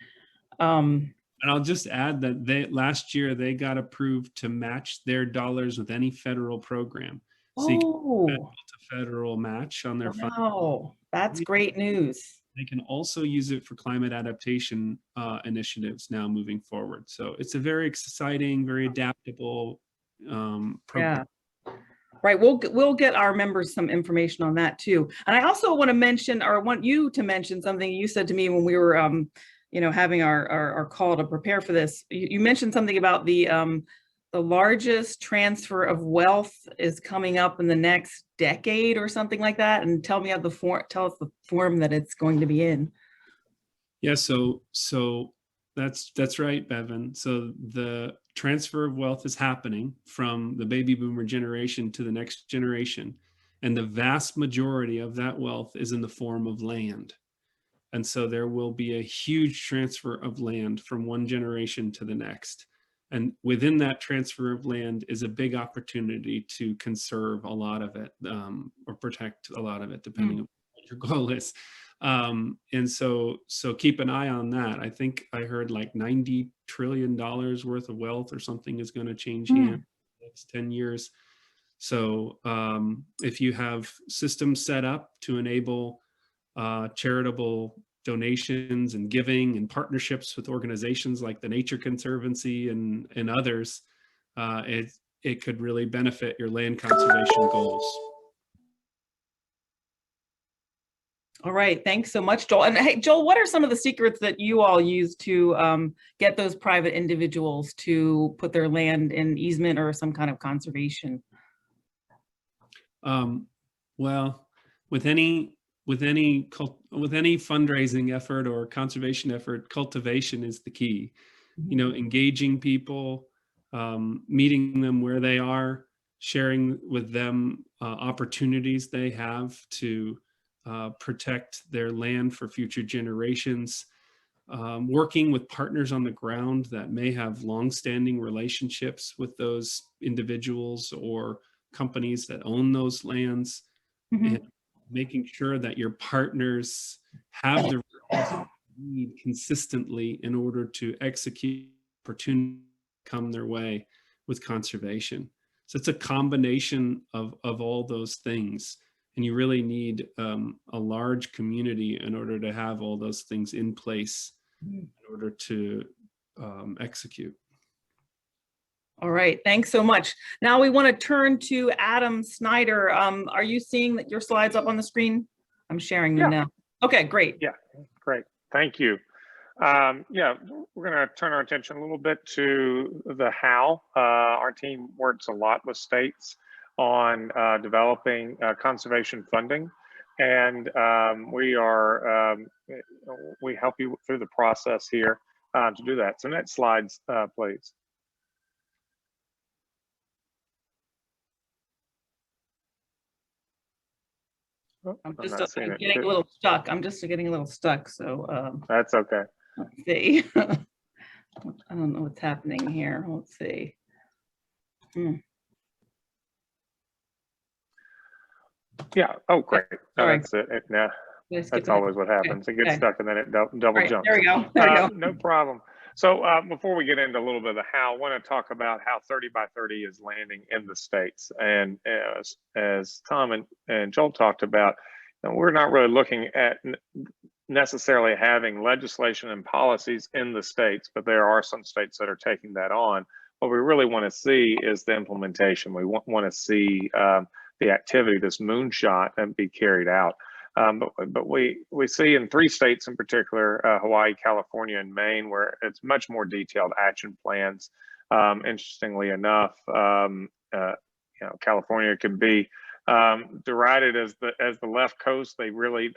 And I'll just add that last year they got approved to match their dollars with any federal program. So you can get a federal match on their funds. Wow, that's great news. They can also use it for climate adaptation initiatives now moving forward. So it's a very exciting, very adaptable program. Yeah. Right, we'll get our members some information on that too. And I also want to mention, or want you to mention something you said to me when we were, having our call to prepare for this. You mentioned something about the largest transfer of wealth is coming up in the next decade or something like that. And tell us the form that it's going to be in. Yeah, so that's right, Bevan. So the transfer of wealth is happening from the baby boomer generation to the next generation. And the vast majority of that wealth is in the form of land. And so there will be a huge transfer of land from one generation to the next. And within that transfer of land is a big opportunity to conserve a lot of it, or protect a lot of it, depending on what your goal is. And so keep an eye on that. I think I heard like $90 trillion worth of wealth or something is going to change hands in the next 10 years. So if you have systems set up to enable charitable donations and giving and partnerships with organizations like the Nature Conservancy and others, it could really benefit your land conservation goals. All right, thanks so much, Joel. And hey, Joel, what are some of the secrets that you all use to get those private individuals to put their land in easement or some kind of conservation? Well, with any fundraising effort or conservation effort, cultivation is the key. You know, engaging people, meeting them where they are, sharing with them opportunities they have to protect their land for future generations, working with partners on the ground that may have longstanding relationships with those individuals or companies that own those lands, and making sure that your partners have the resources they need consistently in order to execute opportunities come their way with conservation. So it's a combination of all those things. And you really need a large community in order to have all those things in place in order to execute. All right, thanks so much. Now we want to turn to Adam Snyder. Are you seeing that your slides up on the screen? I'm sharing them now. Okay, great. Yeah, great. Thank you. Yeah, we're going to turn our attention a little bit to the how. Our team works a lot with states on developing conservation funding, and we help you through the process here to do that. So next slides, please. Oh, I'm not just seeing it. getting a little stuck. I'm just getting a little stuck. So That's okay. let's see. I don't know what's happening here. Let's see. Yeah. Oh, great. Sorry. That's it. Yeah. That's always what happens. It gets stuck and then it double jumps. There we go. There we go. No problem. So before we get into a little bit of the how, I want to talk about how 30 by 30 is landing in the states. And as Tom and Joel talked about, we're not really looking at necessarily having legislation and policies in the states, but there are some states that are taking that on. What we really want to see is the implementation. We want to see the activity, this moonshot, and be carried out. But we see in 3 states in particular, Hawaii, California, and Maine, where it's much more detailed action plans. Interestingly enough, California can be derided as the left coast. They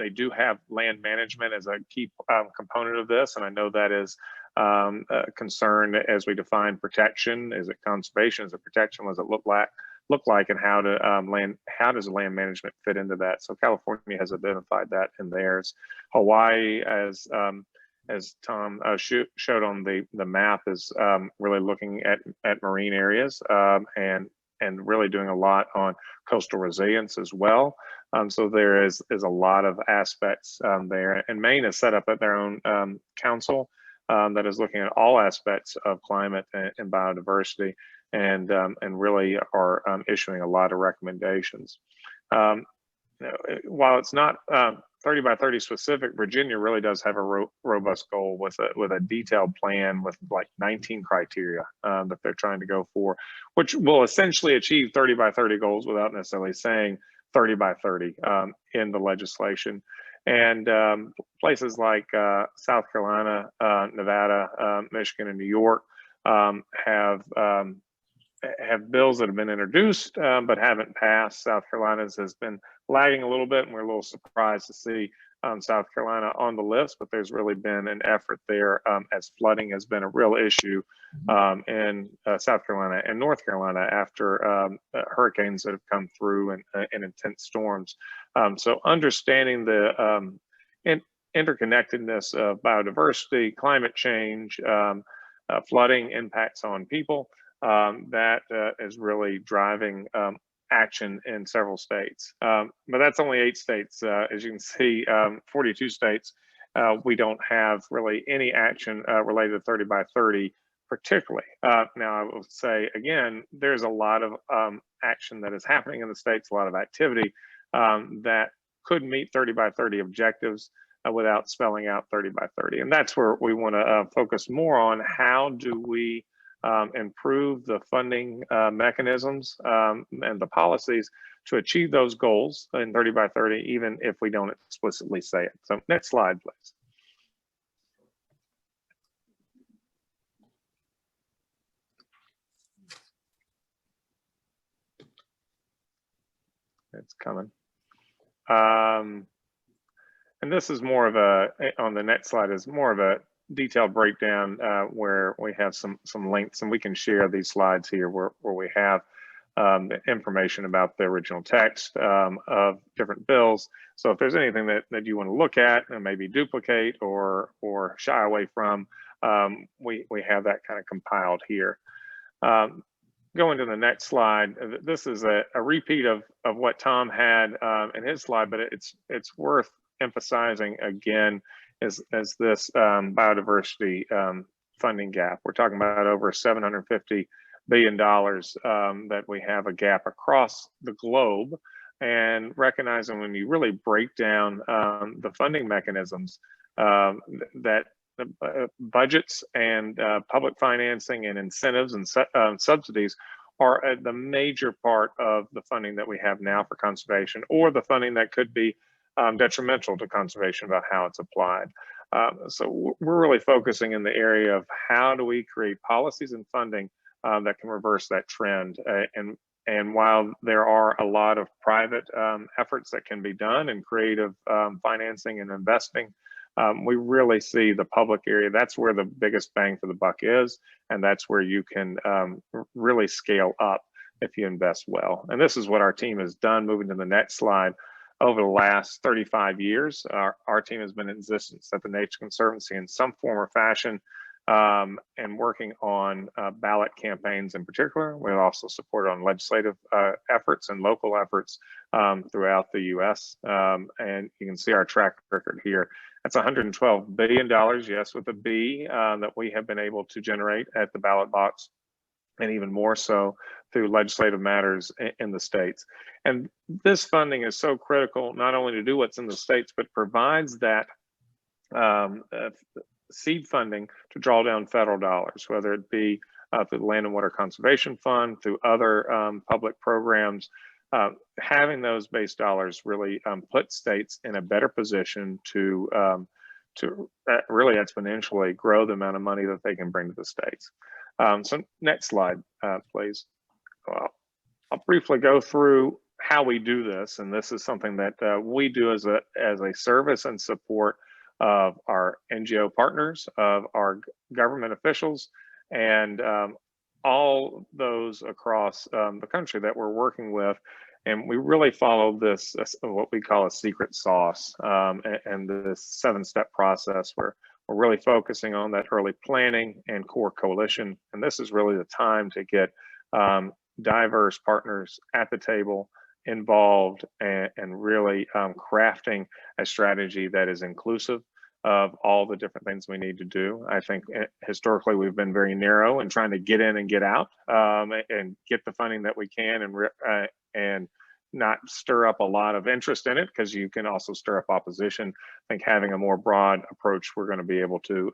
do have land management as a key component of this, and I know that is a concern as we define protection. Is it conservation? Is it protection? What does it look like, and how does land management fit into that? So California has identified that in theirs. Hawaii, as Tom showed on the map, is really looking at marine areas and really doing a lot on coastal resilience as well. So there is a lot of aspects there. And Maine has set up their own council that is looking at all aspects of climate and biodiversity, and really are issuing a lot of recommendations. While it's not 30 by 30 specific, Virginia really does have a robust goal with a detailed plan with like 19 criteria that they're trying to go for, which will essentially achieve 30 by 30 goals without necessarily saying 30 by 30 in the legislation. And places like South Carolina, Nevada, Michigan, and New York have bills that have been introduced but haven't passed. South Carolina's has been lagging a little bit, and we're a little surprised to see South Carolina on the list, but there's really been an effort there as flooding has been a real issue in South Carolina and North Carolina after hurricanes that have come through and intense storms. So understanding the interconnectedness of biodiversity, climate change, flooding impacts on people, that is really driving action in several states. But that's only 8 states. As you can see, 42 states, we don't have really any action related to 30 by 30 particularly. Now, I will say, again, there's a lot of action that is happening in the states, a lot of activity that could meet 30 by 30 objectives without spelling out 30 by 30. And that's where we want to focus more on how do we improve the funding mechanisms and the policies to achieve those goals in 30 by 30, even if we don't explicitly say it. So next slide, please. It's coming. And this is more of a, on the next slide is more of a detailed breakdown where we have some links, and we can share these slides here where we have information about the original text of different bills. So if there's anything that you want to look at and maybe duplicate or shy away from, we have that kind of compiled here. Going to the next slide, this is a repeat of what Tom had in his slide, but it's worth emphasizing again is this biodiversity funding gap. We're talking about over $750 billion that we have a gap across the globe, and recognizing when you really break down the funding mechanisms that budgets and public financing and incentives and subsidies are the major part of the funding that we have now for conservation, or the funding that could be detrimental to conservation about how it's applied. So we're really focusing in the area of how do we create policies and funding that can reverse that trend. And while there are a lot of private efforts that can be done in creative financing and investing, we really see the public area. That's where the biggest bang for the buck is, and that's where you can really scale up if you invest well. And this is what our team has done. Moving to the next slide. Over the last 35 years, our team has been in existence at the Nature Conservancy in some form or fashion, and working on ballot campaigns in particular. We've also supported on legislative efforts and local efforts throughout the US. And you can see our track record here. That's $112 billion, yes, with a B, that we have been able to generate at the ballot box, and even more so through legislative matters in the states. And this funding is so critical, not only to do what's in the states, but provides that seed funding to draw down federal dollars, whether it be through the Land and Water Conservation Fund, through other public programs. Having those base dollars really put states in a better position to really exponentially grow the amount of money that they can bring to the states. So next slide, please. Well, I'll briefly go through how we do this, and this is something that we do as a service and support of our NGO partners, of our government officials, and all those across the country that we're working with. And we really follow this, what we call a secret sauce, and this 7-step process where we're really focusing on that early planning and core coalition. And this is really the time to get diverse partners at the table, involved, and really crafting a strategy that is inclusive of all the different things we need to do. I think historically we've been very narrow in trying to get in and get out, and get the funding that we can, and not stir up a lot of interest in it, because you can also stir up opposition. I think having a more broad approach, we're going to be able to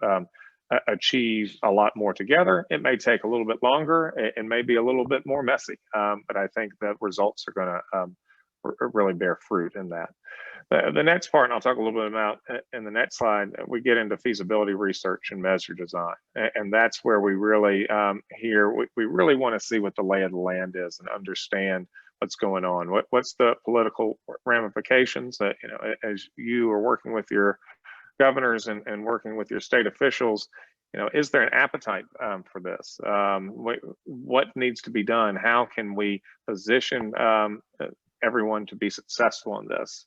achieve a lot more together. It may take a little bit longer, it may be a little bit more messy, but I think the results are going to really bear fruit in that. The next part, and I'll talk a little bit about in the next slide, we get into feasibility research and measure design. And that's where we really we really want to see what the lay of the land is and understand what's going on. What's the political ramifications that, as you are working with your governors and working with your state officials, is there an appetite for this? What needs to be done? How can we position everyone to be successful in this?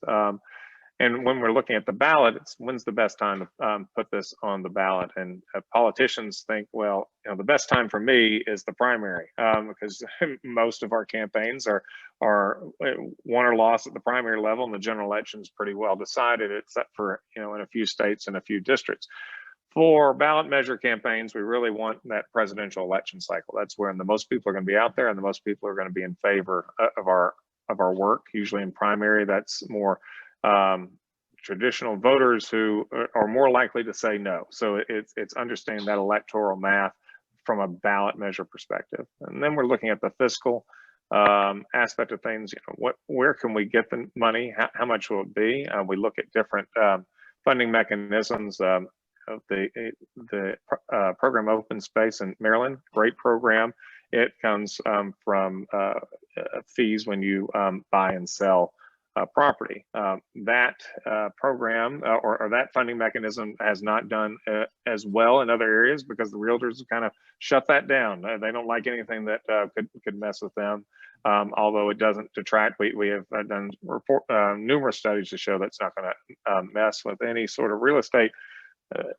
And when we're looking at the ballot, it's when's the best time to put this on the ballot? And politicians think, well, the best time for me is the primary, because most of our campaigns are won or lost at the primary level, and the general election is pretty well decided, except for in a few states and a few districts. For ballot measure campaigns, we really want that presidential election cycle. That's when the most people are going to be out there, and the most people are going to be in favor of our work. Usually in primary, that's more traditional voters who are more likely to say no. So it's understanding that electoral math from a ballot measure perspective. And then we're looking at the fiscal aspect of things. Where can we get the money? How much will it be? We look at different funding mechanisms. The program Open Space in Maryland, great program. It comes from fees when you buy and sell property. That program or that funding mechanism has not done as well in other areas because the realtors kind of shut that down. They don't like anything that could mess with them. Although it doesn't detract, we have done numerous studies to show that's not going to mess with any sort of real estate.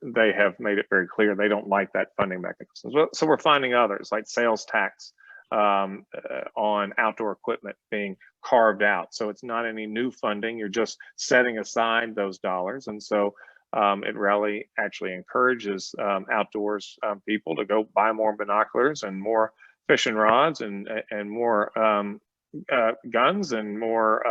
They have made it very clear they don't like that funding mechanism. So we're finding others like sales tax on outdoor equipment being carved out. So it's not any new funding, you're just setting aside those dollars. And so it really actually encourages outdoors people to go buy more binoculars and more fishing rods and more guns and more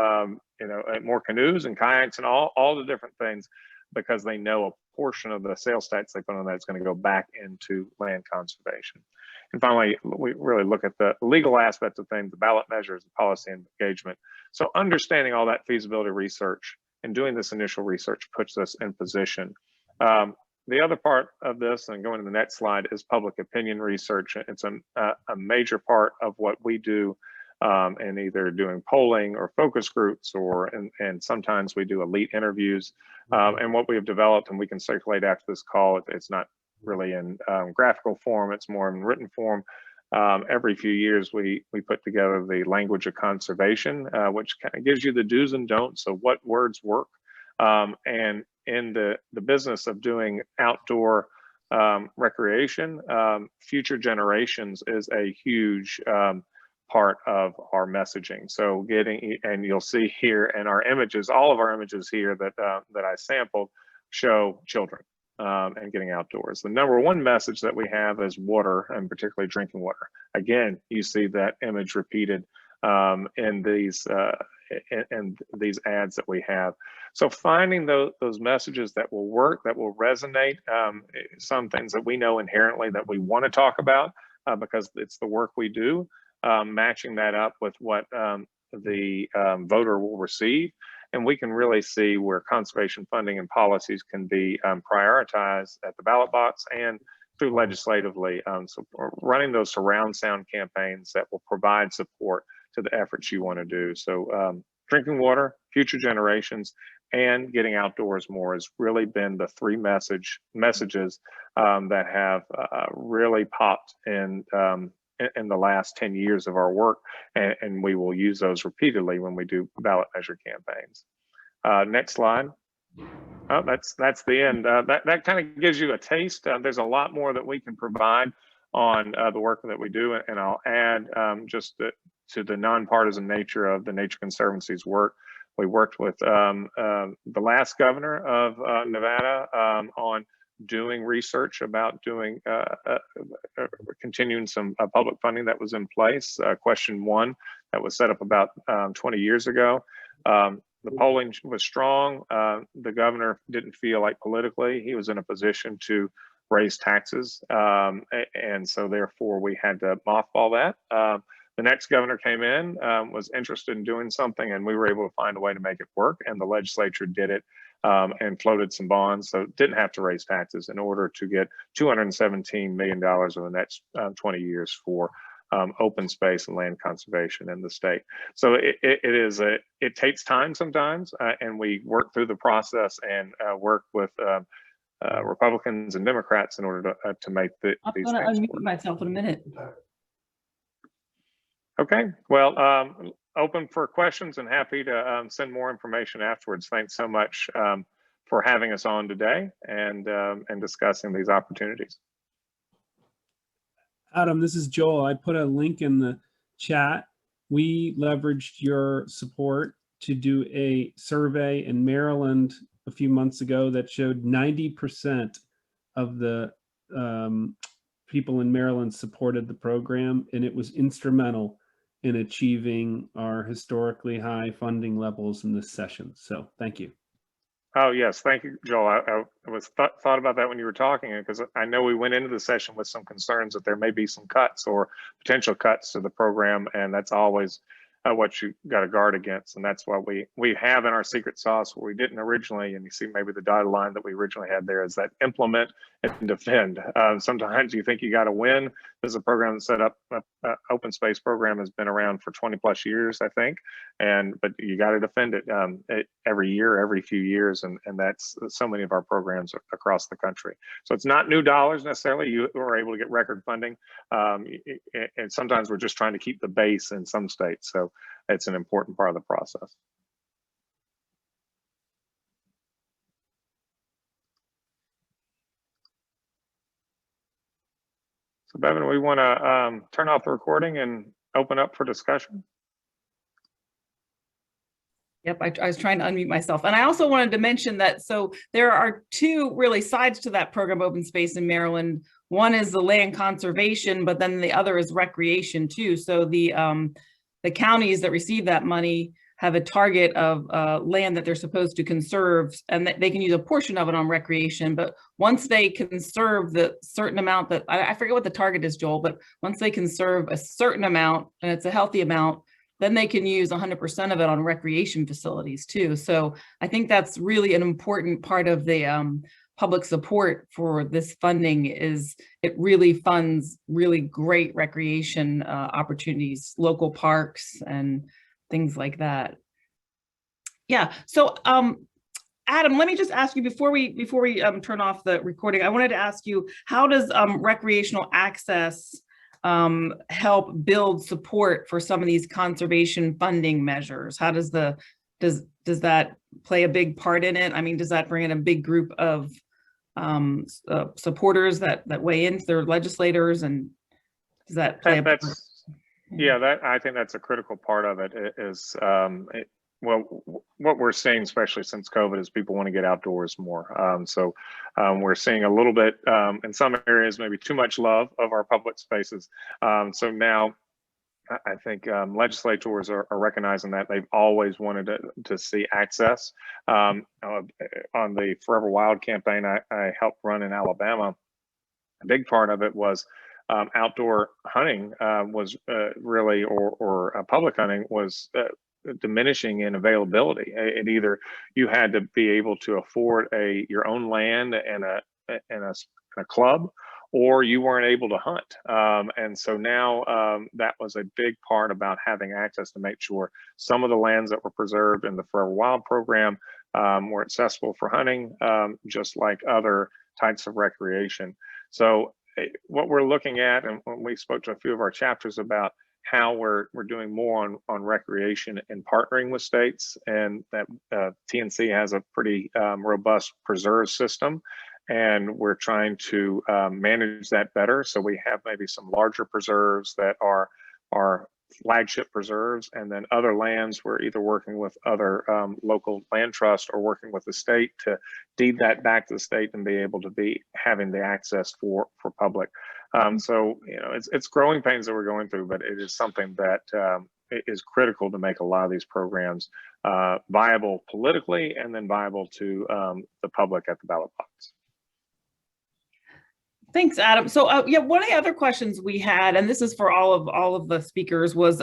more canoes and kayaks and all the different things, because they know a portion of the sales tax they put on that is going to go back into land conservation. And finally, we really look at the legal aspect of things, the ballot measures, the policy and engagement. So understanding all that feasibility research and doing this initial research puts us in position. The other part of this, and going to the next slide, is public opinion research. It's a major part of what we do in either doing polling or focus groups, and sometimes we do elite interviews. And what we have developed, and we can circulate after this call, it's not really in graphical form, it's more in written form. Every few years we put together the language of conservation, which kind of gives you the do's and don'ts of what words work. And in the business of doing outdoor recreation, future generations is a huge part of our messaging. So and you'll see here in our images, all of our images here that I sampled show children and getting outdoors. The number one message that we have is water, and particularly drinking water. Again, you see that image repeated in these ads that we have. So finding those messages that will work, that will resonate, some things that we know inherently that we want to talk about because it's the work we do, matching that up with what the voter will receive. And we can really see where conservation funding and policies can be prioritized at the ballot box and through legislatively. So running those surround sound campaigns that will provide support to the efforts you want to do. So drinking water, future generations, and getting outdoors more has really been the three messages that have really popped in the last 10 years of our work, and we will use those repeatedly when we do ballot measure campaigns. Next slide. Oh, that's the end. That kind of gives you a taste. There's a lot more that we can provide on the work that we do, and I'll add just to the nonpartisan nature of the Nature Conservancy's work. We worked with the last governor of Nevada on doing research about doing continuing some public funding that was in place. Question 1 that was set up about 20 years ago. The polling was strong. The governor didn't feel like politically he was in a position to raise taxes, and so therefore we had to mothball that. The next governor came in, was interested in doing something, and we were able to find a way to make it work, and the legislature did it and floated some bonds, so didn't have to raise taxes in order to get $217 million over the next 20 years for open space and land conservation in the state. So it takes time sometimes, and we work through the process and work with Republicans and Democrats in order to make these things work. I'm going to unmute myself in a minute. Okay, well, open for questions and happy to send more information afterwards. Thanks so much for having us on today and discussing these opportunities. Adam, this is Joel. I put a link in the chat. We leveraged your support to do a survey in Maryland a few months ago that showed 90% of the people in Maryland supported the program, and it was instrumental in achieving our historically high funding levels in this session. So thank you. Oh, yes. Thank you, Joel. I was thought about that when you were talking, because I know we went into the session with some concerns that there may be some cuts or potential cuts to the program. And that's always what you got to guard against. And that's what we have in our secret sauce where we didn't originally. And you see maybe the dotted line that we originally had there is that implement and defend. Sometimes you think you got to win. This is a program that's set up, open space program has been around for 20 plus years, I think. But you got to defend it every year, every few years, and that's so many of our programs across the country. So it's not new dollars necessarily. You are able to get record funding, and sometimes we're just trying to keep the base in some states. So it's an important part of the process. So Bevan, we want to turn off the recording and open up for discussion. Yep, I was trying to unmute myself. And I also wanted to mention that, so there are two really sides to that program, Open Space in Maryland. One is the land conservation, but then the other is recreation too. So the counties that receive that money have a target of land that they're supposed to conserve, and that they can use a portion of it on recreation. But once they conserve the certain amount that, I forget what the target is, Joel, but once they conserve a certain amount, and it's a healthy amount, then they can use 100% of it on recreation facilities too. So I think that's really an important part of the public support for this funding, is it really funds really great recreation opportunities, local parks and things like that. Yeah, so Adam, let me just ask you before we turn off the recording, I wanted to ask you, how does recreational access help build support for some of these conservation funding measures? How does does that play a big part in it? I mean, does that bring in a big group of supporters that weigh into their legislators, and does that play a part? Yeah, I think that's a critical part of it. Well, what we're seeing, especially since COVID, is people want to get outdoors more. So we're seeing a little bit in some areas, maybe too much love of our public spaces. So now I think legislators are recognizing that. They've always wanted to see access. On the Forever Wild campaign I helped run in Alabama, a big part of it was outdoor hunting was really, or public hunting was diminishing in availability. It either you had to be able to afford your own land and a club, or you weren't able to hunt. And so now that was a big part about having access to make sure some of the lands that were preserved in the Forever Wild program were accessible for hunting, just like other types of recreation. So what we're looking at, and when we spoke to a few of our chapters about how we're doing more on recreation and partnering with states, and that TNC has a pretty robust preserve system, and we're trying to manage that better. So we have maybe some larger preserves that are flagship preserves, and then other lands we're either working with other local land trusts or working with the state to deed that back to the state and be able to be having the access for public. So it's growing pains that we're going through, but it is something that is critical to make a lot of these programs viable politically, and then viable to the public at the ballot box. Thanks, Adam. So yeah, one of the other questions we had, and this is for all of the speakers, was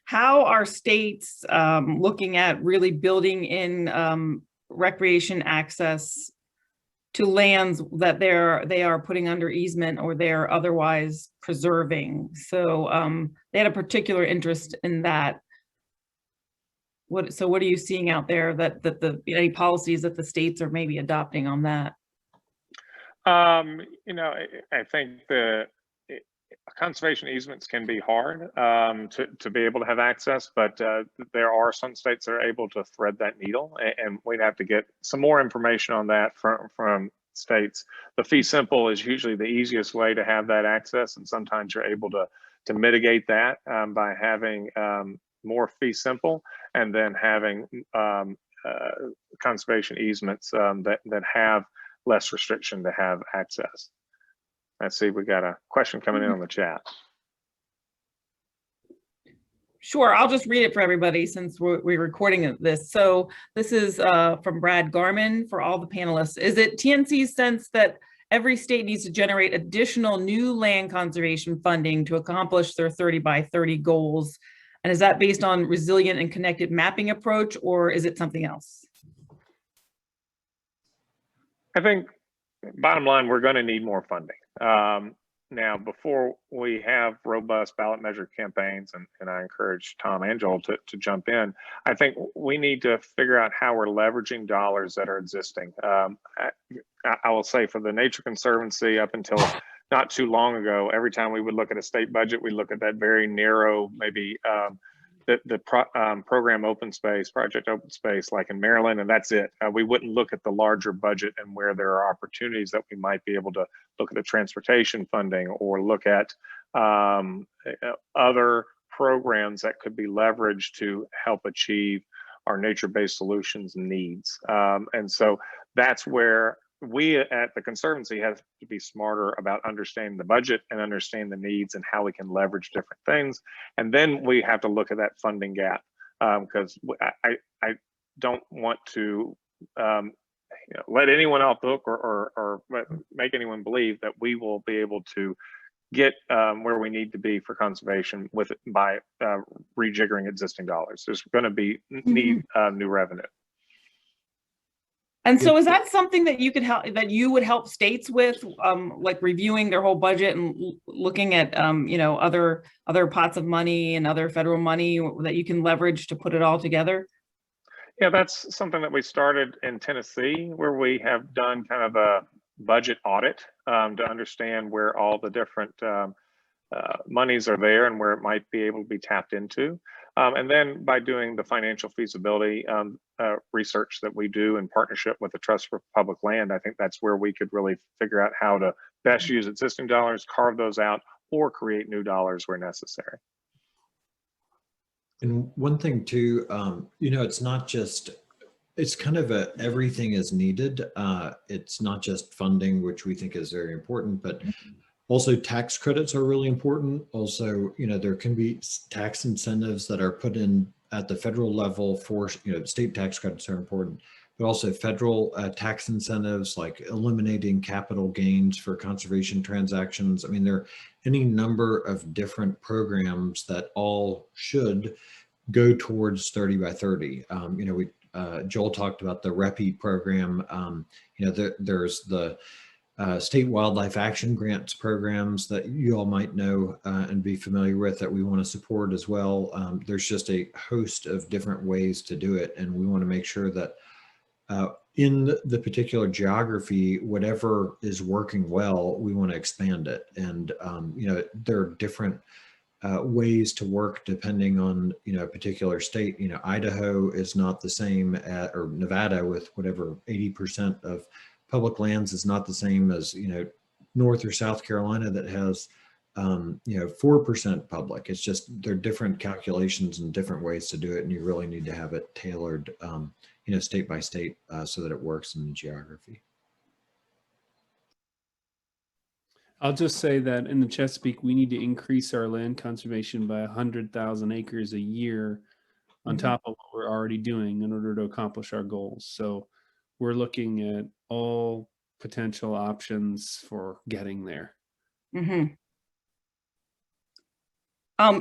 how are states looking at really building in recreation access to lands that they are putting under easement or they're otherwise preserving. So they had a particular interest in that. What are you seeing out there that any policies that the states are maybe adopting on that? I think the conservation easements can be hard to be able to have access, but there are some states that are able to thread that needle, and we'd have to get some more information on that from states. The fee simple is usually the easiest way to have that access, and sometimes you're able to mitigate that by having more fee simple, and then having conservation easements that have less restriction to have access. Let's see, we got a question coming in on the chat. Sure, I'll just read it for everybody since we're recording this. So this is from Brad Garman for all the panelists. Is it TNC's sense that every state needs to generate additional new land conservation funding to accomplish their 30 by 30 goals? And is that based on resilient and connected mapping approach, or is it something else? I think bottom line, we're going to need more funding. Now, before we have robust ballot measure campaigns, and I encourage Tom and Joel to jump in, I think we need to figure out how we're leveraging dollars that are existing. I will say for the Nature Conservancy, up until not too long ago, every time we would look at a state budget, we look at that very narrow, maybe program open space, project open space, like in Maryland, and that's it. We wouldn't look at the larger budget and where there are opportunities that we might be able to look at the transportation funding or look at other programs that could be leveraged to help achieve our nature-based solutions needs. And so that's where we at the Conservancy have to be smarter about understanding the budget and understand the needs and how we can leverage different things. And then we have to look at that funding gap, because I don't want to let anyone off the hook or make anyone believe that we will be able to get where we need to be for conservation by rejiggering existing dollars. There's going to be need new revenue. And so is that something that you could help, that you would help states with, like reviewing their whole budget and looking at, other pots of money and other federal money that you can leverage to put it all together? Yeah, that's something that we started in Tennessee, where we have done kind of a budget audit to understand where all the different monies are there and where it might be able to be tapped into. And then by doing the financial feasibility research that we do in partnership with the Trust for Public Land, I think that's where we could really figure out how to best use existing dollars, carve those out, or create new dollars where necessary. And one thing too, it's not just, it's kind of everything is needed. It's not just funding, which we think is very important, but also tax credits are really important. Also, there can be tax incentives that are put in at the federal level for, state tax credits are important, but also federal tax incentives like eliminating capital gains for conservation transactions. I mean, there are any number of different programs that all should go towards 30 by 30. Joel talked about the REPI program. There's the state wildlife action grants programs that you all might know and be familiar with that we want to support as well. There's just a host of different ways to do it, and we want to make sure that in the particular geography, whatever is working well, we want to expand it. And there are different ways to work depending on a particular state. Idaho is not the same or Nevada with whatever 80% of public lands is not the same as North or South Carolina that has 4% public. It's just there are different calculations and different ways to do it, and you really need to have it tailored state by state so that it works in the geography. I'll just say that in the Chesapeake, we need to increase our land conservation by 100,000 acres a year on top of what we're already doing in order to accomplish our goals. So we're looking at all potential options for getting there.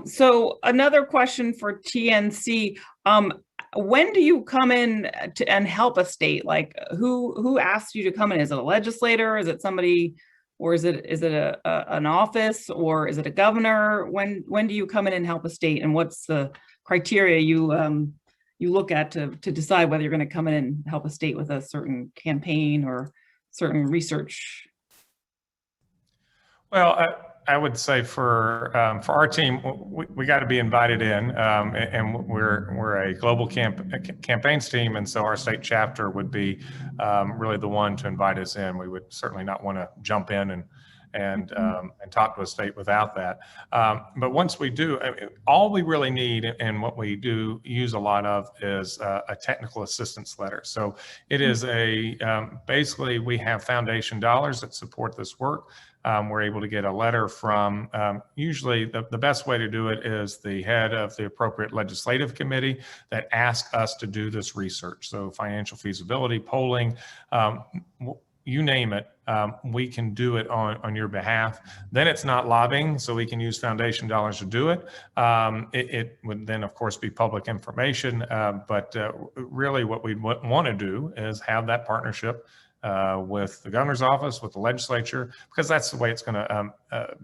So another question for TNC. When do you come in and help a state? Like who asks you to come in? Is it a legislator? Is it somebody? Or is it an office, or is it a governor? When do you come in and help a state, and what's the criteria you look at to decide whether you're going to come in and help a state with a certain campaign or certain research? Well, I would say for our team, we got to be invited in, and we're a global campaigns team, and so our state chapter would be really the one to invite us in. We would certainly not want to jump in and talk to a state without that. But once we do, all we really need, and what we do use a lot of, is a technical assistance letter. So it is basically we have foundation dollars that support this work. we're able to get a letter from, usually the best way to do it is the head of the appropriate legislative committee that asks us to do this research. So financial feasibility, polling, you name it, we can do it on your behalf. Then it's not lobbying, so we can use foundation dollars to do it. It would then, of course, be public information, but really what we want to do is have that partnership with the governor's office, with the legislature, because that's the way it's going to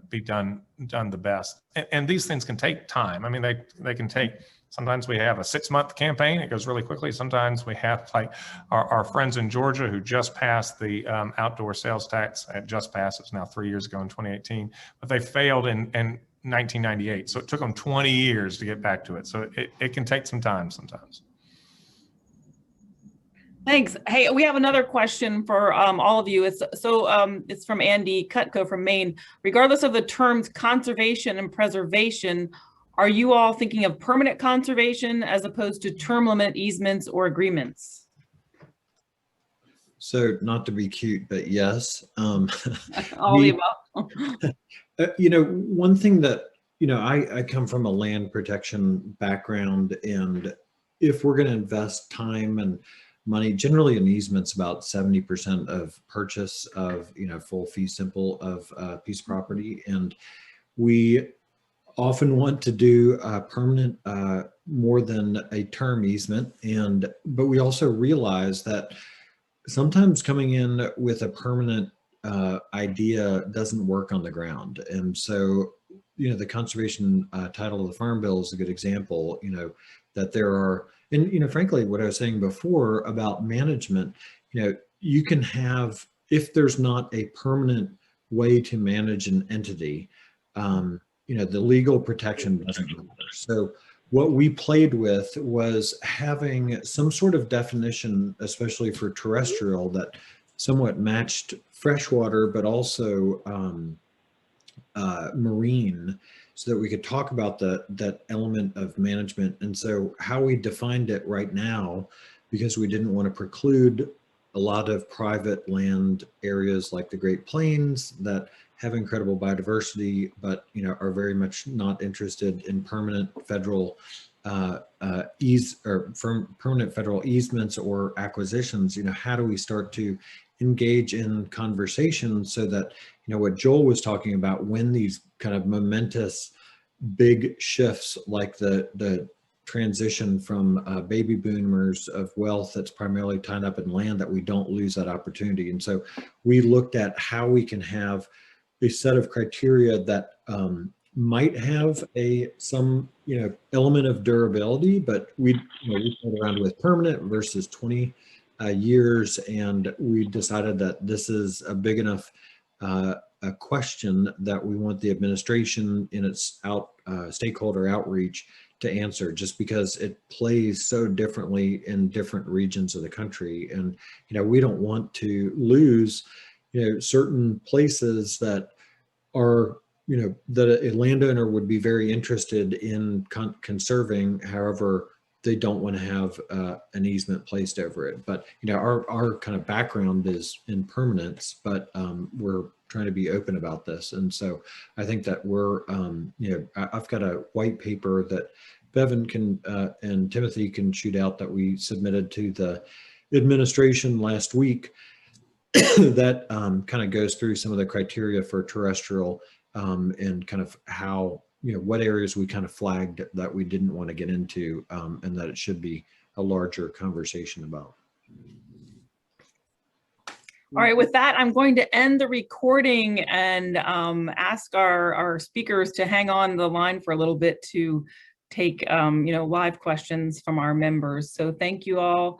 be done the best. And these things can take time. I mean, they can take. Sometimes we have a 6-month campaign. It goes really quickly. Sometimes we have like our friends in Georgia who just passed the outdoor sales tax. It just passed. It's now 3 years ago in 2018, but they failed in 1998. So it took them 20 years to get back to it. So it can take some time sometimes. Thanks. Hey, we have another question for all of you. It's from Andy Cutco from Maine. Regardless of the terms conservation and preservation, are you all thinking of permanent conservation as opposed to term limit easements or agreements? So not to be cute, but yes. All the above. One thing that, I come from a land protection background, and if we're going to invest time and money, generally an easement's about 70% of purchase of, full fee simple of a piece of property. And we often want to do a permanent more than a term easement. But we also realize that sometimes coming in with a permanent idea doesn't work on the ground. And so, the conservation title of the Farm Bill is a good example, that there are, and, frankly, what I was saying before about management, you can have, if there's not a permanent way to manage an entity, the legal protection doesn't matter. So what we played with was having some sort of definition, especially for terrestrial, that somewhat matched freshwater, but also marine, so that we could talk about that element of management. And so how we defined it right now, because we didn't want to preclude a lot of private land areas like the Great Plains that have incredible biodiversity, but are very much not interested in permanent federal permanent federal easements or acquisitions. How do we start to engage in conversation so that what Joel was talking about, when these kind of momentous big shifts like the transition from baby boomers of wealth that's primarily tied up in land, that we don't lose that opportunity. And so we looked at how we can have a set of criteria that might have some element of durability, but we played around with permanent versus 20 years, and we decided that this is a big enough a question that we want the administration in its stakeholder outreach to answer, just because it plays so differently in different regions of the country. And we don't want to lose certain places that are that a landowner would be very interested in conserving. However, they don't want to have an easement placed over it. But our kind of background is in permanence, but we're trying to be open about this. And so I think that we're I've got a white paper that Bevan can and Timothy can shoot out that we submitted to the administration last week that kind of goes through some of the criteria for terrestrial and kind of how what areas we kind of flagged that we didn't want to get into, and that it should be a larger conversation about. All right, with that, I'm going to end the recording and ask our speakers to hang on the line for a little bit to take live questions from our members. So thank you all.